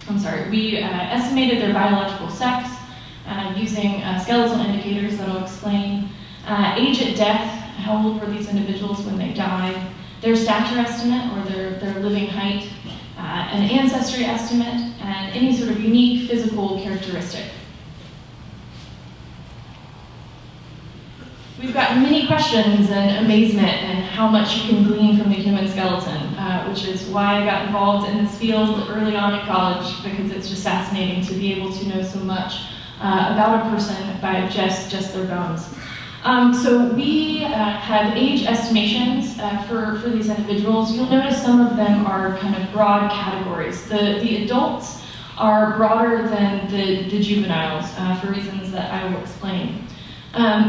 estimated their biological sex using skeletal indicators that I'll explain, age at death, how old were these individuals when they died, their stature estimate or their living height, an ancestry estimate, and any sort of unique physical characteristic. We've gotten many questions and amazement and how much you can glean from the human skeleton, which is why I got involved in this field early on in college, because it's just fascinating to be able to know so much about a person by just their bones. So we have age estimations for these individuals. You'll notice some of them are kind of broad categories. The adults are broader than the juveniles for reasons that I will explain.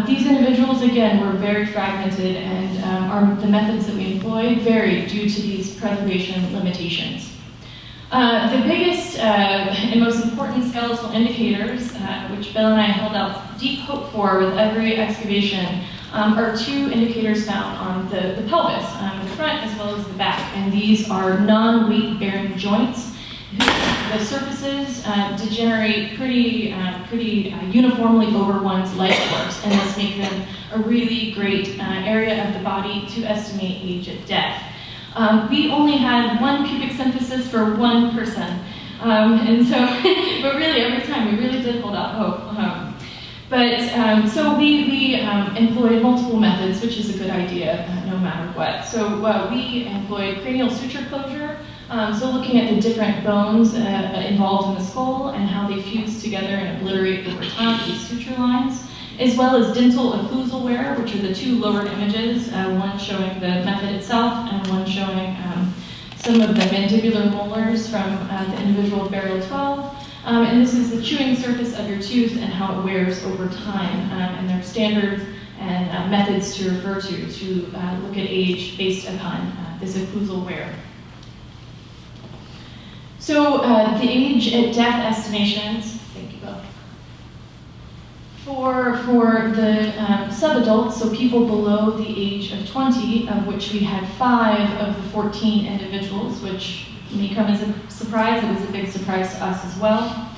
These individuals, again, were very fragmented, and the methods that we employed varied due to these preservation limitations. The biggest and most important skeletal indicators, which Bill and I held out deep hope for with every excavation, are two indicators found on the pelvis, the front as well as the back. And these are non-weight-bearing joints. The surfaces degenerate pretty uniformly over one's life course, and this makes them a really great area of the body to estimate age at death. We only had one pubic symphysis for one person, and so, but really every time we really did hold out hope. So we employed multiple methods, which is a good idea no matter what. So we employed cranial suture closure, so looking at the different bones involved in the skull and how they fuse together and obliterate over time, these suture lines, as well as dental occlusal wear, which are the two lower images, one showing the method itself and one showing some of the mandibular molars from the individual burial 12. And this is the chewing surface of your tooth and how it wears over time, and there are standards and methods to refer to look at age based upon this occlusal wear. So the age at death estimations, thank you both. For the subadults, so people below the age of 20, of which we had 5 of the 14 individuals, which may come as a surprise. It was a big surprise to us as well.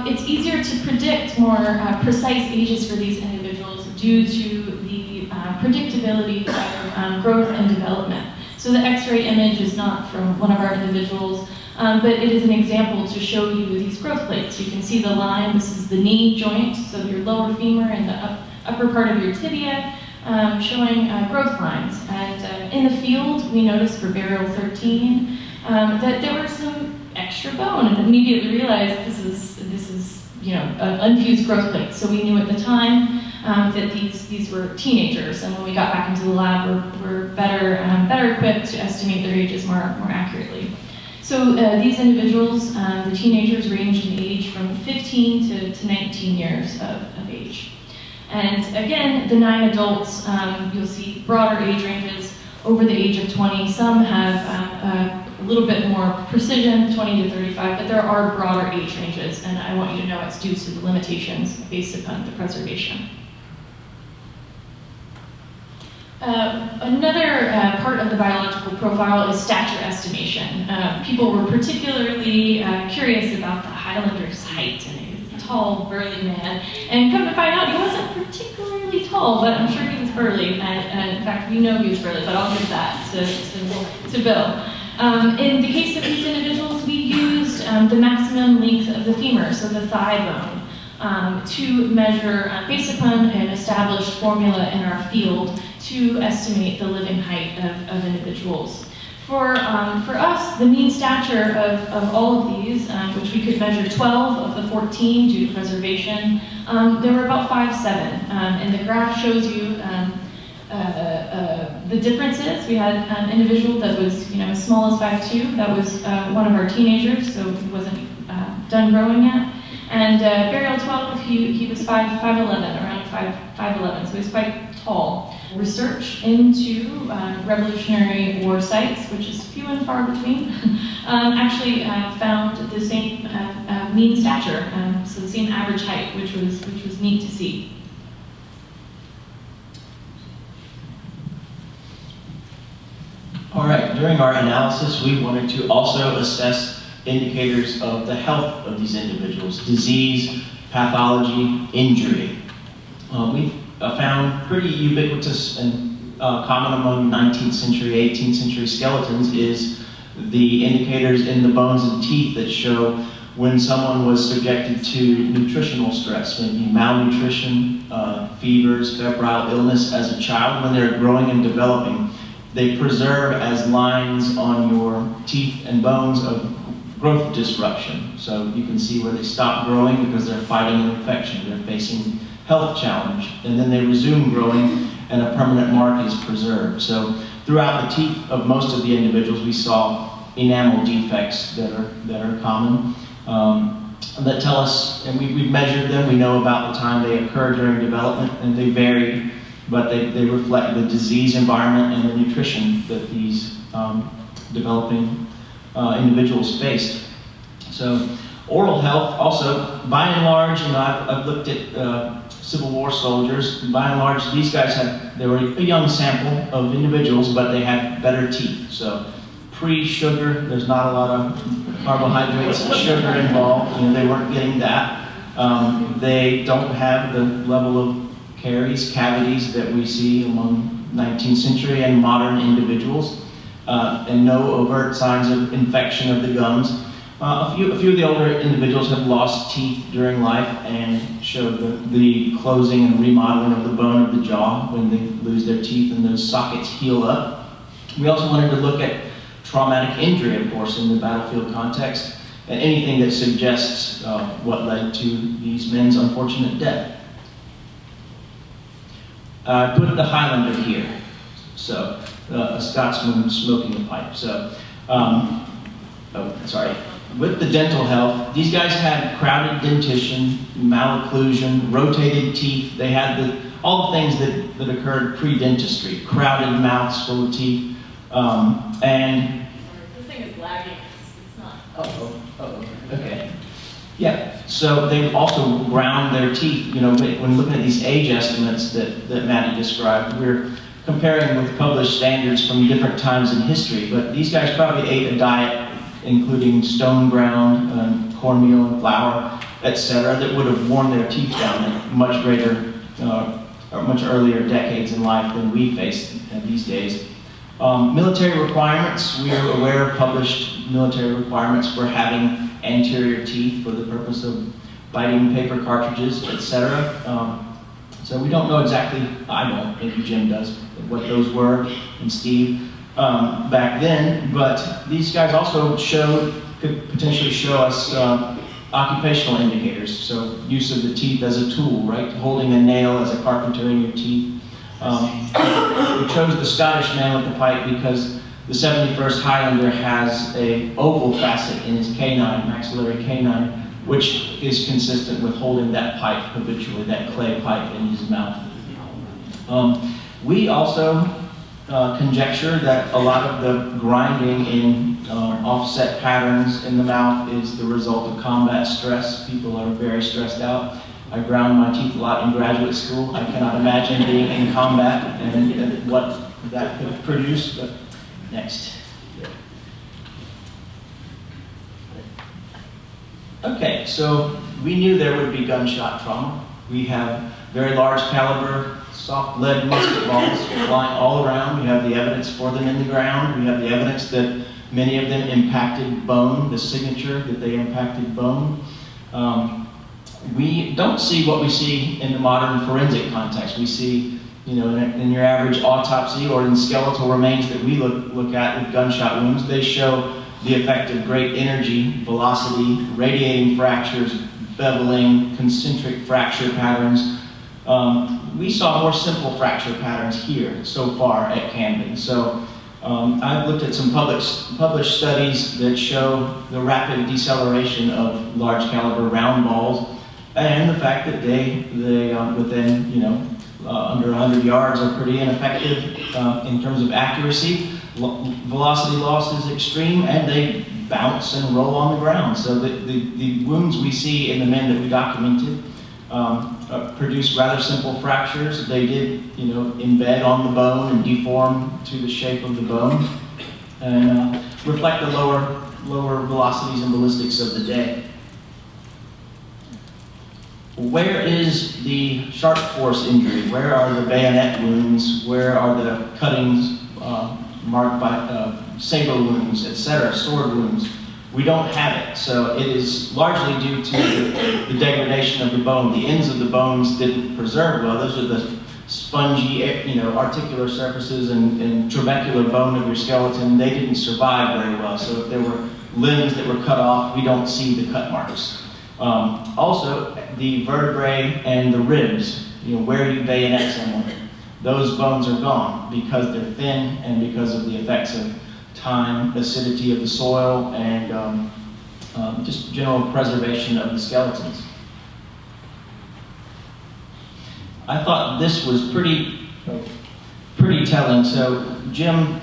It's easier to predict more precise ages for these individuals due to the predictability of growth and development. So the X-ray image is not from one of our individuals, but it is an example to show you these growth plates. You can see the line. This is the knee joint, so your lower femur and the upper part of your tibia. showing growth lines. And in the field, we noticed for burial 13 that there were some extra bone, and immediately realized this is unfused growth plates. So we knew at the time that these were teenagers, and when we got back into the lab, we're better equipped to estimate their ages more accurately. So these individuals, the teenagers, ranged in age from 15 to 19 years of age. And again, the 9 adults, you'll see broader age ranges over the age of 20. Some have a little bit more precision, 20 to 35, but there are broader age ranges, and I want you to know it's due to the limitations based upon the preservation. Another part of the biological profile is stature estimation. People were particularly curious about the Highlander's height, and he was a tall, burly man. And come to find out, he wasn't particularly tall, but I'm sure he was burly. And in fact, we know he was burly, but I'll give that to Bill. In the case of these individuals, we used the maximum length of the femur, so the thigh bone, to measure, based upon an established formula in our field, to estimate the living height of individuals. For us, the mean stature of all of these, which we could measure 12 of the 14 due to preservation, they were about 5'7", and the graph shows you the differences. We had an individual that was as small as 5'2", that was one of our teenagers, so he wasn't done growing yet. And burial 12, he was 5'11", around 5'11", so he was quite tall. Research into Revolutionary War sites, which is few and far between, actually found the same mean stature, so the same average height, which was neat to see. All right, during our analysis, we wanted to also assess indicators of the health of these individuals: disease, pathology, injury. We found pretty ubiquitous and common among 19th century, 18th century skeletons is the indicators in the bones and teeth that show when someone was subjected to nutritional stress, maybe malnutrition, fevers, febrile illness as a child. When they're growing and developing, they preserve as lines on your teeth and bones of growth disruption. So you can see where they stop growing because they're fighting an infection, they're facing health challenge, and then they resume growing and a permanent mark is preserved. So throughout the teeth of most of the individuals, we saw enamel defects that are common that tell us, and we've measured them, we know about the time they occur during development, and they vary, but they reflect the disease environment and the nutrition that these developing individuals faced. So oral health also, by and large, I've looked at Civil War soldiers. By and large, these guys they were a young sample of individuals, but they had better teeth. So pre-sugar, there's not a lot of carbohydrates and sugar involved. They weren't getting that. They don't have the level of cavities that we see among 19th century and modern individuals, and no overt signs of infection of the gums. A few of the older individuals have lost teeth during life and show the closing and remodeling of the bone of the jaw when they lose their teeth and those sockets heal up. We also wanted to look at traumatic injury, of course, in the battlefield context, and anything that suggests what led to these men's unfortunate death. I put the Highlander here, so a Scotsman smoking a pipe. So, with the dental health, these guys had crowded dentition, malocclusion, rotated teeth. They had all the things that occurred pre-dentistry, crowded mouths full of teeth, and... This thing is lagging. It's not... Okay. Yeah, so they also ground their teeth. When looking at these age estimates that Maddie described, we're comparing with published standards from different times in history, but these guys probably ate a diet including stone ground, cornmeal and flour, etc., that would have worn their teeth down at much greater or much earlier decades in life than we face these days. Military requirements, we are aware of published military requirements for having anterior teeth for the purpose of biting paper cartridges, etc. So we don't know exactly, I don't, maybe Jim does, what those were, and Steve, back then, but these guys also could potentially show us occupational indicators, so use of the teeth as a tool, right? Holding a nail as a carpenter in your teeth. We chose the Scottish man with the pipe because the 71st Highlander has a oval facet in his canine, maxillary canine, which is consistent with holding that pipe habitually, that clay pipe in his mouth. We also conjecture that a lot of the grinding in offset patterns in the mouth is the result of combat stress. People are very stressed out. I ground my teeth a lot in graduate school. I cannot imagine being in combat and what that could produce, but next. Okay, so we knew there would be gunshot trauma. We have very large caliber, soft lead musket balls flying all around. We have the evidence for them in the ground. We have the evidence that many of them impacted bone, the signature that they impacted bone. We don't see what we see in the modern forensic context. We see, in your average autopsy or in skeletal remains that we look at with gunshot wounds, they show the effect of great energy, velocity, radiating fractures, beveling, concentric fracture patterns. We saw more simple fracture patterns here so far at Camden. So I've looked at some published studies that show the rapid deceleration of large caliber round balls and the fact that they within under 100 yards are pretty ineffective in terms of accuracy. Velocity loss is extreme, and they bounce and roll on the ground. So the wounds we see in the men that we documented produce rather simple fractures. They did, embed on the bone and deform to the shape of the bone, and reflect the lower velocities and ballistics of the day. Where is the sharp force injury? Where are the bayonet wounds? Where are the cuttings marked by saber wounds, etc., sword wounds? We don't have it, so it is largely due to the degradation of the bone. The ends of the bones didn't preserve well. Those are the spongy, articular surfaces and trabecular bone of your skeleton. They didn't survive very well, so if there were limbs that were cut off, we don't see the cut marks. Also, the vertebrae and the ribs, where you bayonet someone, those bones are gone because they're thin and because of the effects of time, acidity of the soil, and just general preservation of the skeletons. I thought this was pretty telling. So Jim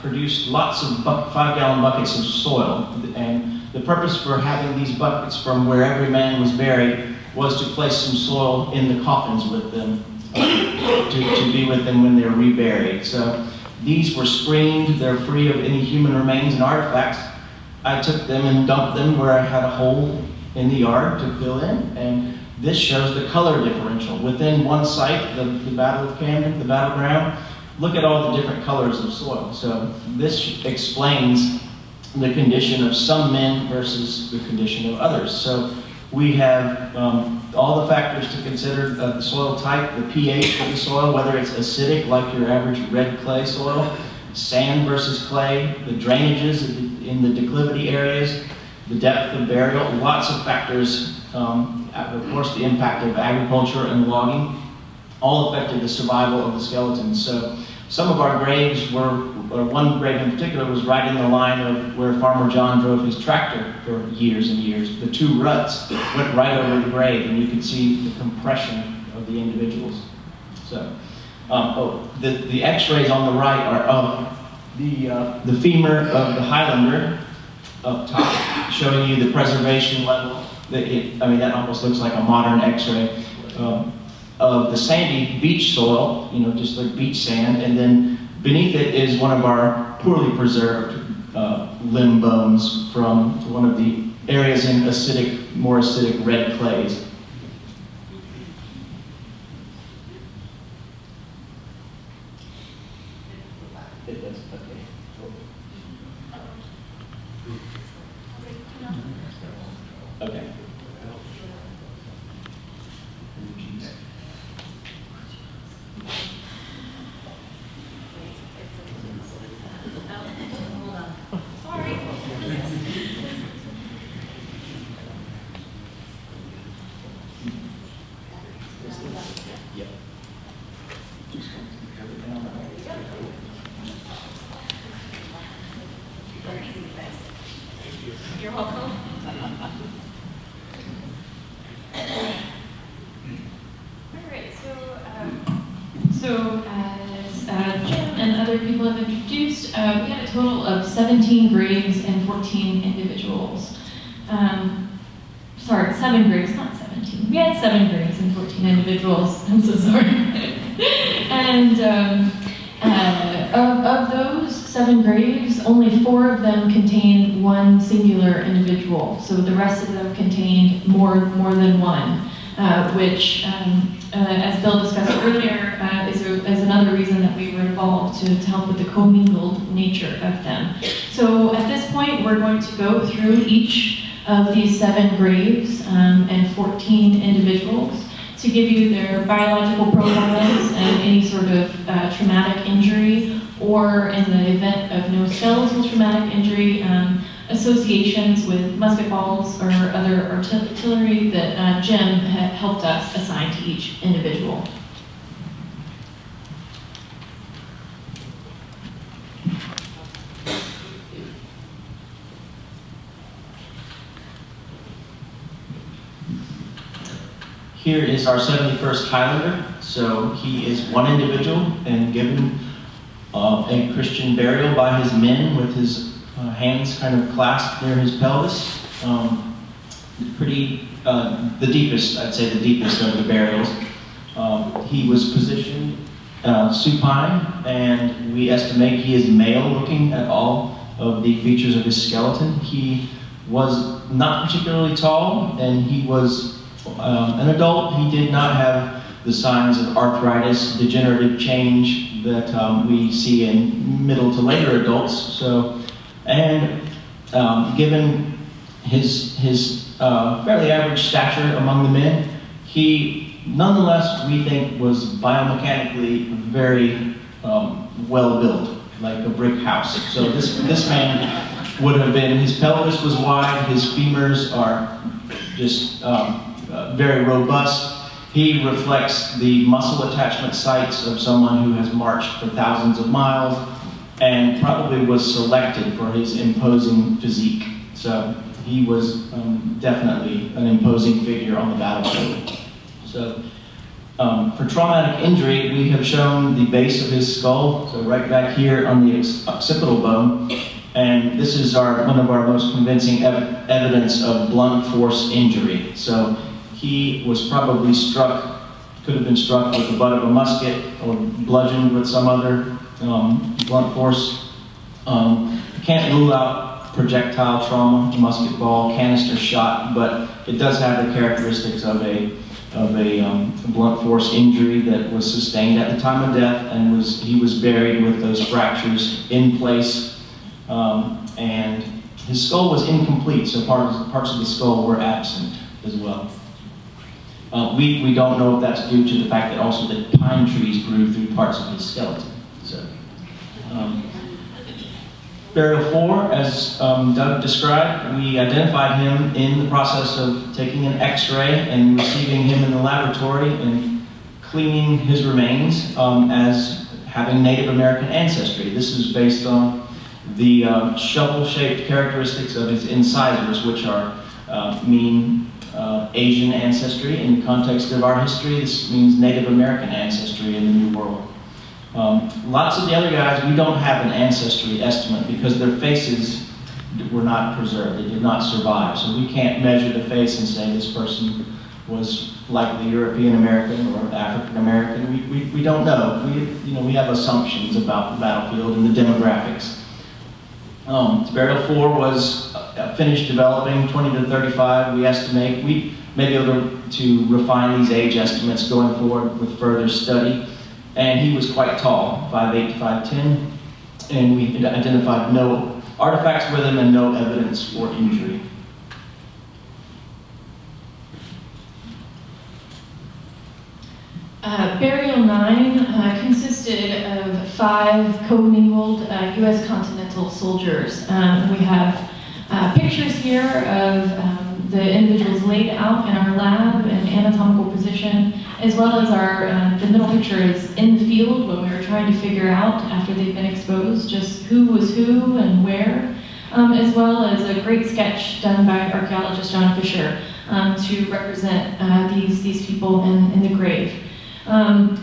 produced lots of 5-gallon buckets of soil, and the purpose for having these buckets from where every man was buried was to place some soil in the coffins with them, to be with them when they're reburied. So these were screened, they're free of any human remains and artifacts. I took them and dumped them where I had a hole in the yard to fill in, and this shows the color differential. Within one site, the Battle of Camden, the battleground, look at all the different colors of soil. So this explains the condition of some men versus the condition of others. So we have all the factors to consider: the soil type, the pH of the soil, whether it's acidic like your average red clay soil, sand versus clay, the drainages in the declivity areas, the depth of burial, lots of factors. Of course, the impact of agriculture and logging all affected the survival of the skeletons. So some of our graves one grave in particular was right in the line of where Farmer John drove his tractor for years and years. The two ruts went right over the grave, and you could see the compression of the individuals. So, the X-rays on the right are of the femur of the Highlander up top, showing you the preservation level. That almost looks like a modern X-ray of the sandy beach soil, just like beach sand, and then beneath it is one of our poorly preserved limb bones from one of the areas in more acidic red clays. It does, okay. You're welcome. All right, so as Jim and other people have introduced, we had a total of 17 graves and 14 individuals. Sorry, 7 graves, not 17. We had 7 graves and 14 individuals. I'm so sorry. And of those 7 graves, only 4 of them contained one singular individual. So the rest of them contained more than one, which, as Bill discussed earlier, is another reason that we were involved to help with the commingled nature of them. So at this point, we're going to go through each of these 7 graves and 14 individuals to give you their biological profiles and any sort of traumatic injury, or in the event of no skeletal traumatic injury, associations with musket balls or other artillery that Jim had helped us assign to each individual. Here is our 71st Highlander. So he is one individual and given a Christian burial by his men with his hands kind of clasped near his pelvis. The deepest, I'd say the deepest of the burials. He was positioned supine, and we estimate he is male looking at all of the features of his skeleton. He was not particularly tall, and he was an adult. He did not have the signs of arthritis, degenerative change that we see in middle to later adults. So, and given his fairly average stature among the men, he nonetheless, we think, was biomechanically very well built, like a brick house. So this man would have been, his pelvis was wide, his femurs are just very robust. He reflects the muscle attachment sites of someone who has marched for thousands of miles and probably was selected for his imposing physique. So he was definitely an imposing figure on the battlefield. So for traumatic injury, we have shown the base of his skull, so right back here on the occipital bone. And this is one of our most convincing evidence of blunt force injury. So he was probably struck, could have been struck with the butt of a musket or bludgeoned with some other blunt force. Can't rule out projectile trauma, musket ball, canister shot, but it does have the characteristics of a blunt force injury that was sustained at the time of death, and he was buried with those fractures in place, and his skull was incomplete, so parts of the skull were absent as well. We don't know if that's due to the fact that also that pine trees grew through parts of his skeleton. So, burial 4, as Doug described, we identified him in the process of taking an X-ray and receiving him in the laboratory and cleaning his remains as having Native American ancestry. This is based on the shovel-shaped characteristics of his incisors, which are mean Asian ancestry. In the context of our history, this means Native American ancestry in the New World. Lots of the other guys, we don't have an ancestry estimate because their faces were not preserved. They did not survive. So we can't measure the face and say this person was likely European American or African American. We don't know. We have assumptions about the battlefield and the demographics. Burial 4 was finished developing 20 to 35. We estimate we may be able to refine these age estimates going forward with further study. And he was quite tall, 5'8" to 5'10", and we identified no artifacts with him and no evidence for injury. Burial 9 consisted of 5 commingled U.S. Continental soldiers. We have pictures here of the individuals laid out in our lab in anatomical position, as well as the middle picture is in the field when we were trying to figure out, after they've been exposed, just who was who and where. as well as a great sketch done by archaeologist John Fisher to represent these people in the grave.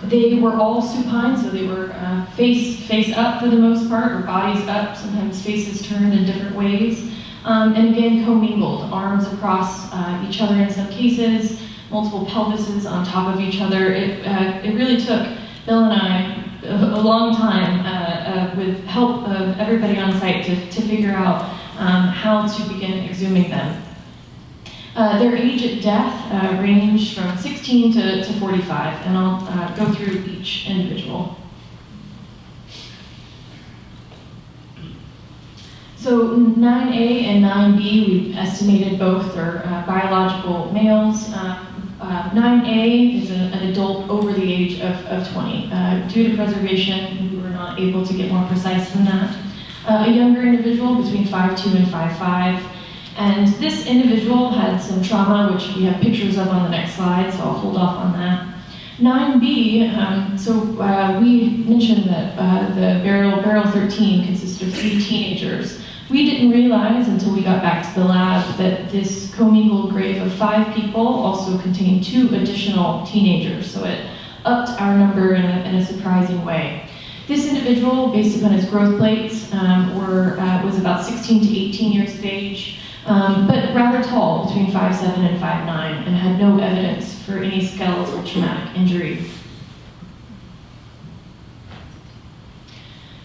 They were all supine, so they were face up for the most part, or bodies up, sometimes faces turned in different ways. And again, commingled, arms across each other in some cases, multiple pelvises on top of each other. It really took Bill and I a long time with help of everybody on site to figure out how to begin exhuming them. Their age at death ranged from 16 to 45, and I'll go through each individual. So 9A and 9B, we estimated both are biological males. 9A is an adult over the age of 20. Due to preservation, we were not able to get more precise than that. A younger individual between 5'2" and 5'5". And this individual had some trauma, which we have pictures of on the next slide, so I'll hold off on that. 9B, we mentioned that the burial 13 consisted of 3 teenagers. We didn't realize until we got back to the lab that this commingled grave of 5 people also contained 2 additional teenagers, so it upped our number in a surprising way. This individual, based upon his growth plates, was about 16 to 18 years of age, but rather tall, between 5'7" and 5'9", and had no evidence for any skeletal traumatic injury.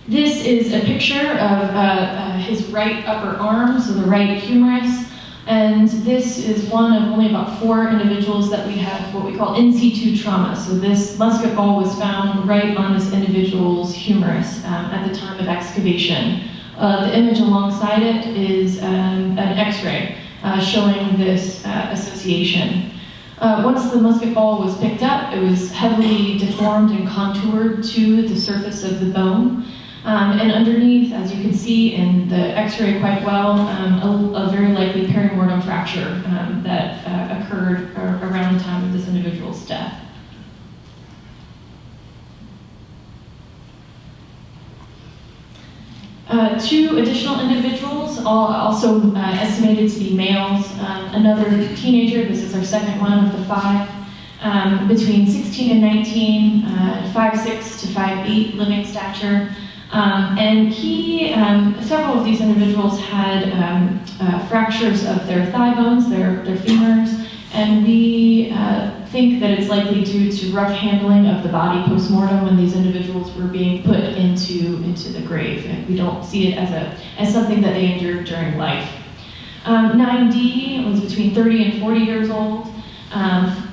This is a picture of his right upper arm, so the right humerus, and this is one of only about 4 individuals that we have what we call in situ trauma. So this musket ball was found right on this individual's humerus at the time of excavation. The image alongside it is an X-ray showing this association. Once the musket ball was picked up, it was heavily deformed and contoured to the surface of the bone. And underneath, as you can see in the X-ray quite well, a very likely perimortem fracture that occurred around the time of this individual's death. Two additional individuals, also estimated to be males. Another teenager, this is our second one of the 5, between 16 and 19, 5'6" to 5'8" living stature. And several of these individuals had fractures of their thigh bones, their femurs, and we think that it's likely due to rough handling of the body post-mortem when these individuals were being put into the grave. And we don't see it as something that they endured during life. 9D was between 30 and 40 years old,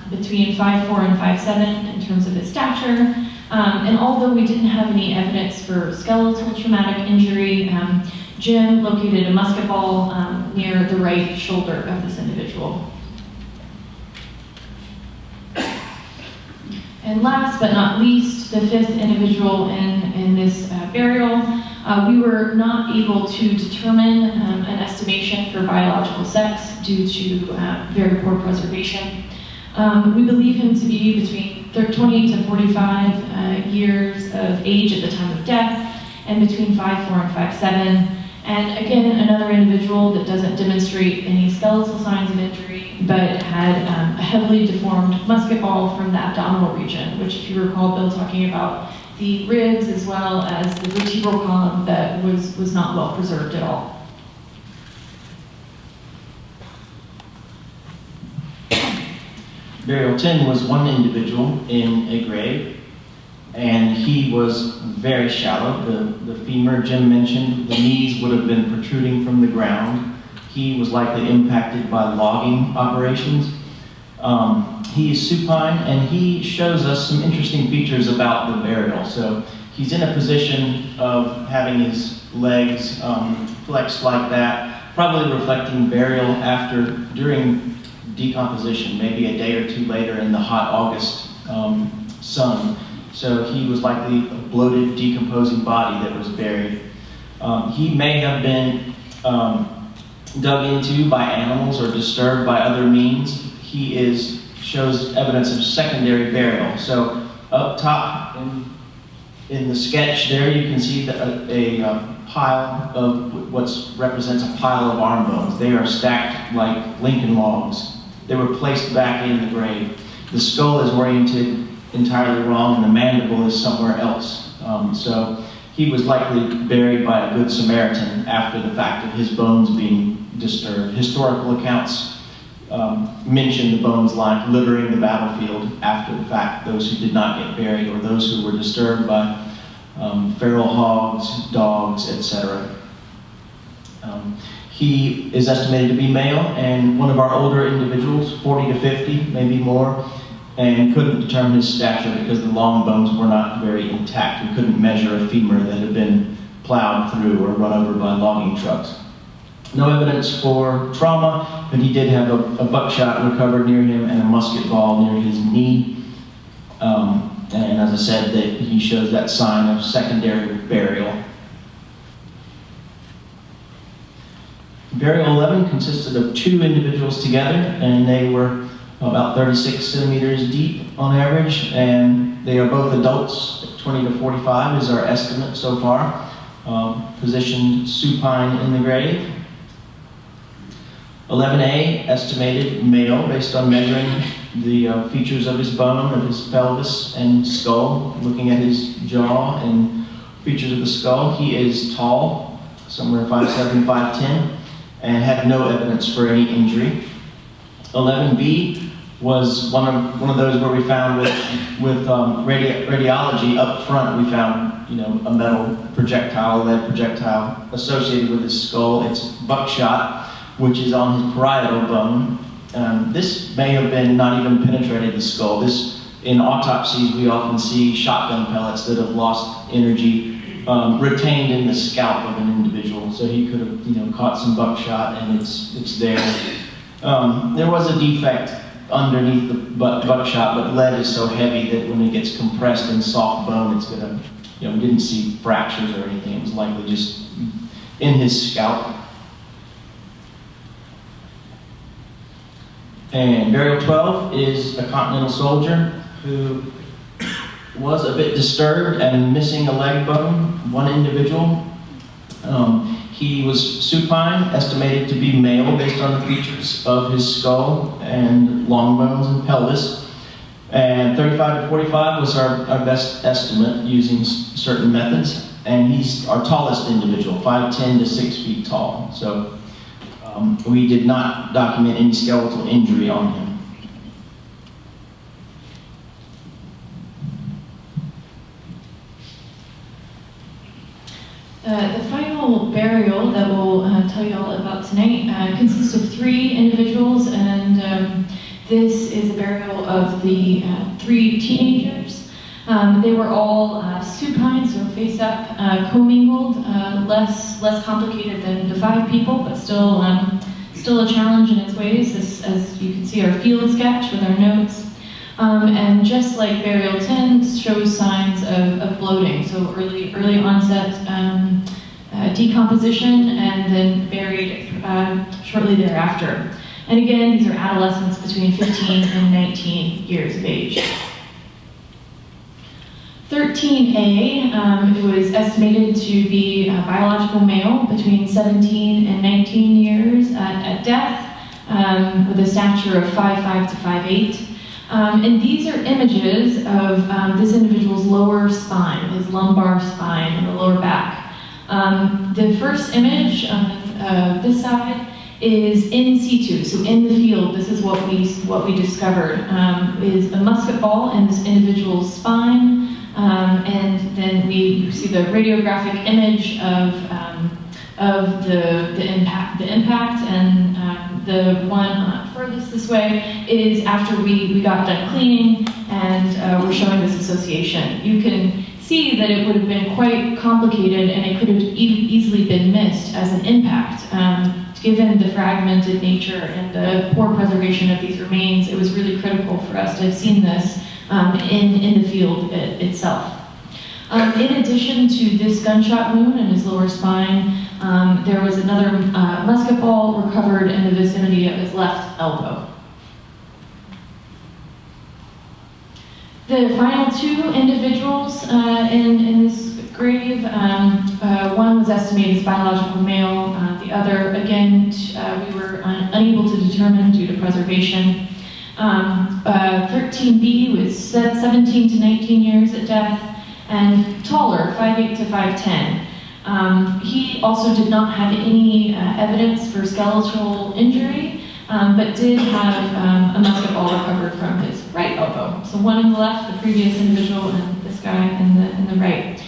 between 5'4" and 5'7" in terms of his stature. And although we didn't have any evidence for skeletal traumatic injury, Jim located a musket ball near the right shoulder of this individual. And last but not least, the 5th individual in this burial, we were not able to determine an estimation for biological sex due to very poor preservation. We believe him to be between 20 to 45 years of age at the time of death, and between 5'4" and 5'7". And again, another individual that doesn't demonstrate any skeletal signs of injury, but had a heavily deformed musket ball from the abdominal region, which, if you recall Bill talking about the ribs as well as the vertebral column, that was not well preserved at all. Burial 10 was one individual in a grave, and he was very shallow. The femur Jim mentioned, the knees would have been protruding from the ground. He was likely impacted by logging operations. He is supine, and he shows us some interesting features about the burial. So he's in a position of having his legs flexed like that, probably reflecting burial during decomposition, maybe a day or two later in the hot August sun. So he was likely a bloated, decomposing body that was buried. He may have been dug into by animals or disturbed by other means. He shows evidence of secondary burial. So up top in the sketch there, you can see a pile of what represents a pile of arm bones. They are stacked like Lincoln logs. They were placed back in the grave. The skull is oriented entirely wrong, and the mandible is somewhere else. So he was likely buried by a good Samaritan after the fact of his bones being disturbed. Historical accounts mention the bones lying littering the battlefield after the fact, those who did not get buried or those who were disturbed by feral hogs, dogs, etc. He is estimated to be male, and one of our older individuals, 40 to 50, maybe more, and couldn't determine his stature because the long bones were not very intact. We couldn't measure a femur that had been plowed through or run over by logging trucks. No evidence for trauma, but he did have a buckshot recovered near him and a musket ball near his knee. And as I said, that he shows that sign of secondary burial. Burial 11 consisted of 2 individuals together, and they were about 36 centimeters deep on average, and they are both adults. 20 to 45 is our estimate so far. Positioned supine in the grave. 11A, estimated male based on measuring the features of his bone, of his pelvis and skull, looking at his jaw and features of the skull. He is tall, somewhere 5'7", 5'10", and had no evidence for any injury. 11B was one of those where we found with radiology up front, we found a metal projectile, a lead projectile associated with his skull. It's buckshot, which is on his parietal bone. This may have been not even penetrated the skull. In autopsies, we often see shotgun pellets that have lost energy retained in the scalp of an individual. So he could have caught some buckshot, and it's there. There was a defect underneath the buckshot, but lead is so heavy that when it gets compressed in soft bone, it's gonna, we didn't see fractures or anything. It was likely just in his scalp. And burial 12 is a Continental soldier who was a bit disturbed and missing a leg bone, one individual. He was supine, estimated to be male based on the features of his skull and long bones and pelvis. And 35 to 45 was our best estimate using certain methods. And he's our tallest individual, 5'10" to 6 feet tall. So we did not document any skeletal injury on him. The final burial that we'll tell you all about tonight consists of 3 individuals, and this is a burial of the 3 teenagers. They were all supine, so face up, commingled, less complicated than the 5 people, but still a challenge in its ways. This, as you can see, our field sketch with our notes. And just like burial 10, shows signs of bloating, so early onset decomposition, and then buried shortly thereafter. And again, these are adolescents between 15 and 19 years of age. 13A, it was estimated to be a biological male between 17 and 19 years at death, with a stature of 5'5" to 5'8". And these are images of this individual's lower spine, his lumbar spine and the lower back. The first image on this side is in situ, so in the field. This is what we discovered, is a musket ball in this individual's spine, and then we see the radiographic image of the impact, and the one furthest this way is after we got done cleaning, and we're showing this association. You can see that it would have been quite complicated, and it could have easily been missed as an impact. Given the fragmented nature and the poor preservation of these remains, it was really critical for us to have seen this in the field itself. In addition to this gunshot wound in his lower spine, there was another musket ball recovered in the vicinity of his left elbow. The final 2 individuals in this grave. One was estimated as biological male. The other, again, we were unable to determine due to preservation. 13B was 17 to 19 years at death, and taller, 5'8" to 5'10". He also did not have any evidence for skeletal injury, but did have a musket ball recovered from his right elbow. So one in the left, the previous individual, and this guy in the right.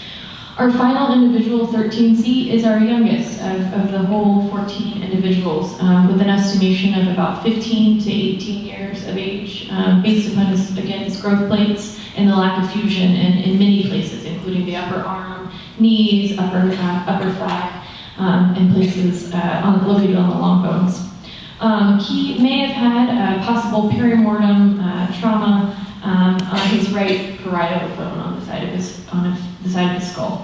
Our final individual, 13C, is our youngest of the whole 14 individuals, with an estimation of about 15 to 18 years of age, based upon his growth plates and the lack of fusion in many places, including the upper arm, knees, upper thigh, and places located on the long bones. He may have had a possible perimortem trauma on his right parietal bone on the side of his skull.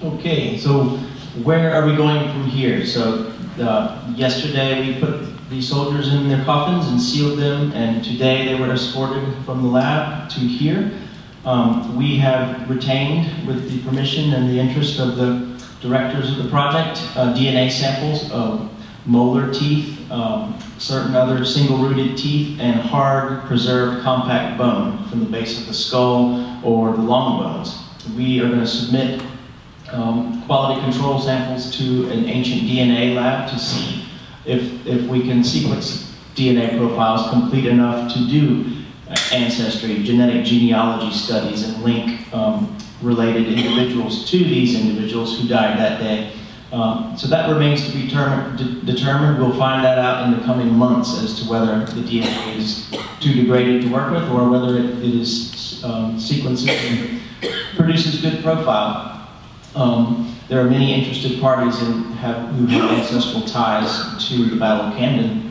Okay, so where are we going from here? So yesterday we put the soldiers in their coffins and sealed them, and today they were escorted from the lab to here. We have retained, with the permission and the interest of the directors of the project, DNA samples of molar teeth, certain other single-rooted teeth, and hard, preserved, compact bone from the base of the skull or the long bones. We are going to submit quality control samples to an ancient DNA lab to see if we can sequence DNA profiles complete enough to do ancestry, genetic genealogy studies, and link related individuals to these individuals who died that day. So that remains to be determined. We'll find that out in the coming months as to whether the DNA is too degraded to work with or whether it is sequences and produces good profile. There are many interested parties who have ancestral ties to the Battle of Camden.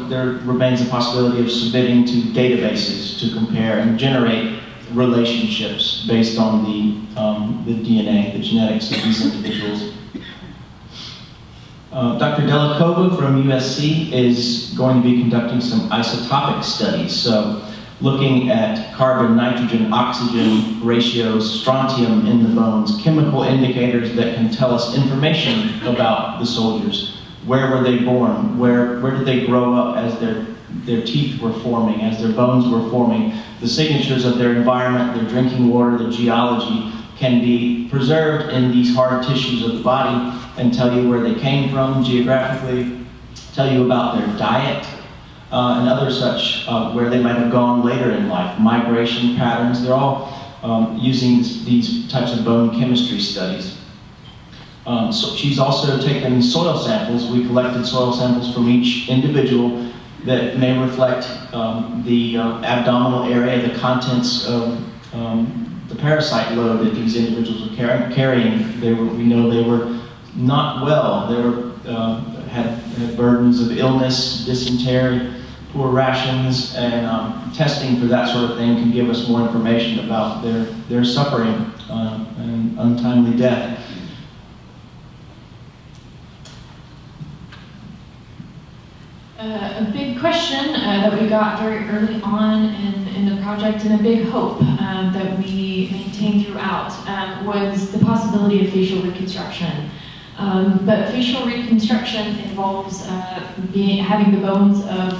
There remains a possibility of submitting to databases to compare and generate relationships based on the DNA, the genetics of these individuals. Dr. Delacova from USC is going to be conducting some isotopic studies, so looking at carbon, nitrogen, oxygen ratios, strontium in the bones, chemical indicators that can tell us information about the soldiers. Where were they born? Where did they grow up as their teeth were forming, as their bones were forming? The signatures of their environment, their drinking water, the geology can be preserved in these hard tissues of the body and tell you where they came from geographically, tell you about their diet, and other such, where they might have gone later in life, migration patterns. They're all using these types of bone chemistry studies. So she's also taken soil samples. We collected soil samples from each individual that may reflect the abdominal area, the contents of the parasite load that these individuals were carrying. We know they were not well. They had burdens of illness, dysentery, poor rations, and testing for that sort of thing can give us more information about their suffering and untimely death. A big question that we got very early on in the project, and a big hope that we maintained throughout, was the possibility of facial reconstruction. But facial reconstruction involves having the bones of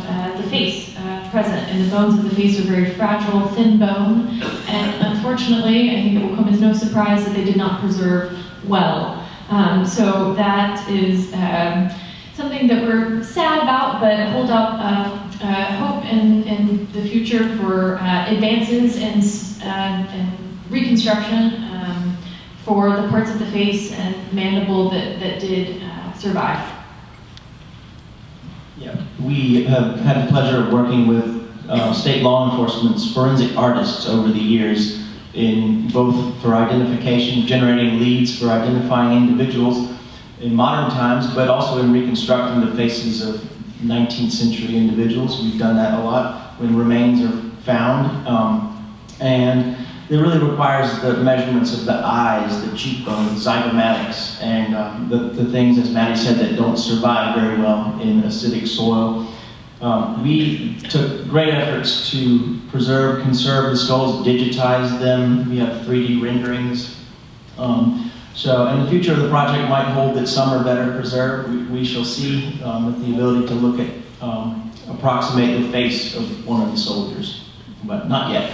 the face present, and the bones of the face are very fragile, thin bone, and unfortunately, I think it will come as no surprise that they did not preserve well. So that is something that we're sad about, but hold up hope in the future for advances in reconstruction for the parts of the face and mandible that did survive. Yeah, we have had the pleasure of working with state law enforcement's forensic artists over the years, in both for identification, generating leads for identifying individuals in modern times, but also in reconstructing the faces of 19th century individuals. We've done that a lot when remains are found. And it really requires the measurements of the eyes, the cheekbones, zygomatics, and the things, as Maddie said, that don't survive very well in acidic soil. We took great efforts to preserve, conserve the skulls, digitize them. We have 3D renderings. And the future of the project might hold that some are better preserved. We shall see, with the ability to look at, approximate the face of one of the soldiers, but not yet.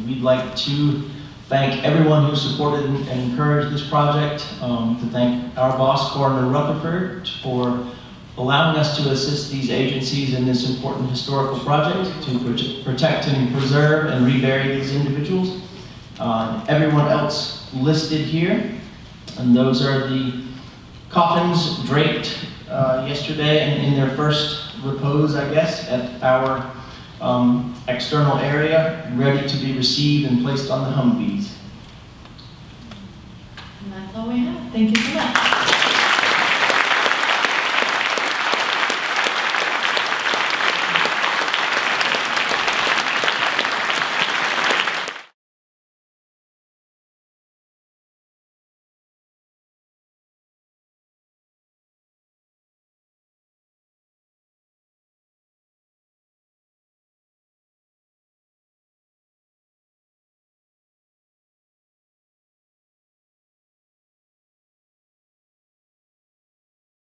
We'd like to thank everyone who supported and encouraged this project, to thank our boss, Coroner Rutherford, for allowing us to assist these agencies in this important historical project to protect and preserve and rebury these individuals. Everyone else listed here, and those are the coffins draped yesterday and in their first repose, I guess, at our external area, ready to be received and placed on the Humvees. And that's all we have. Thank you so much.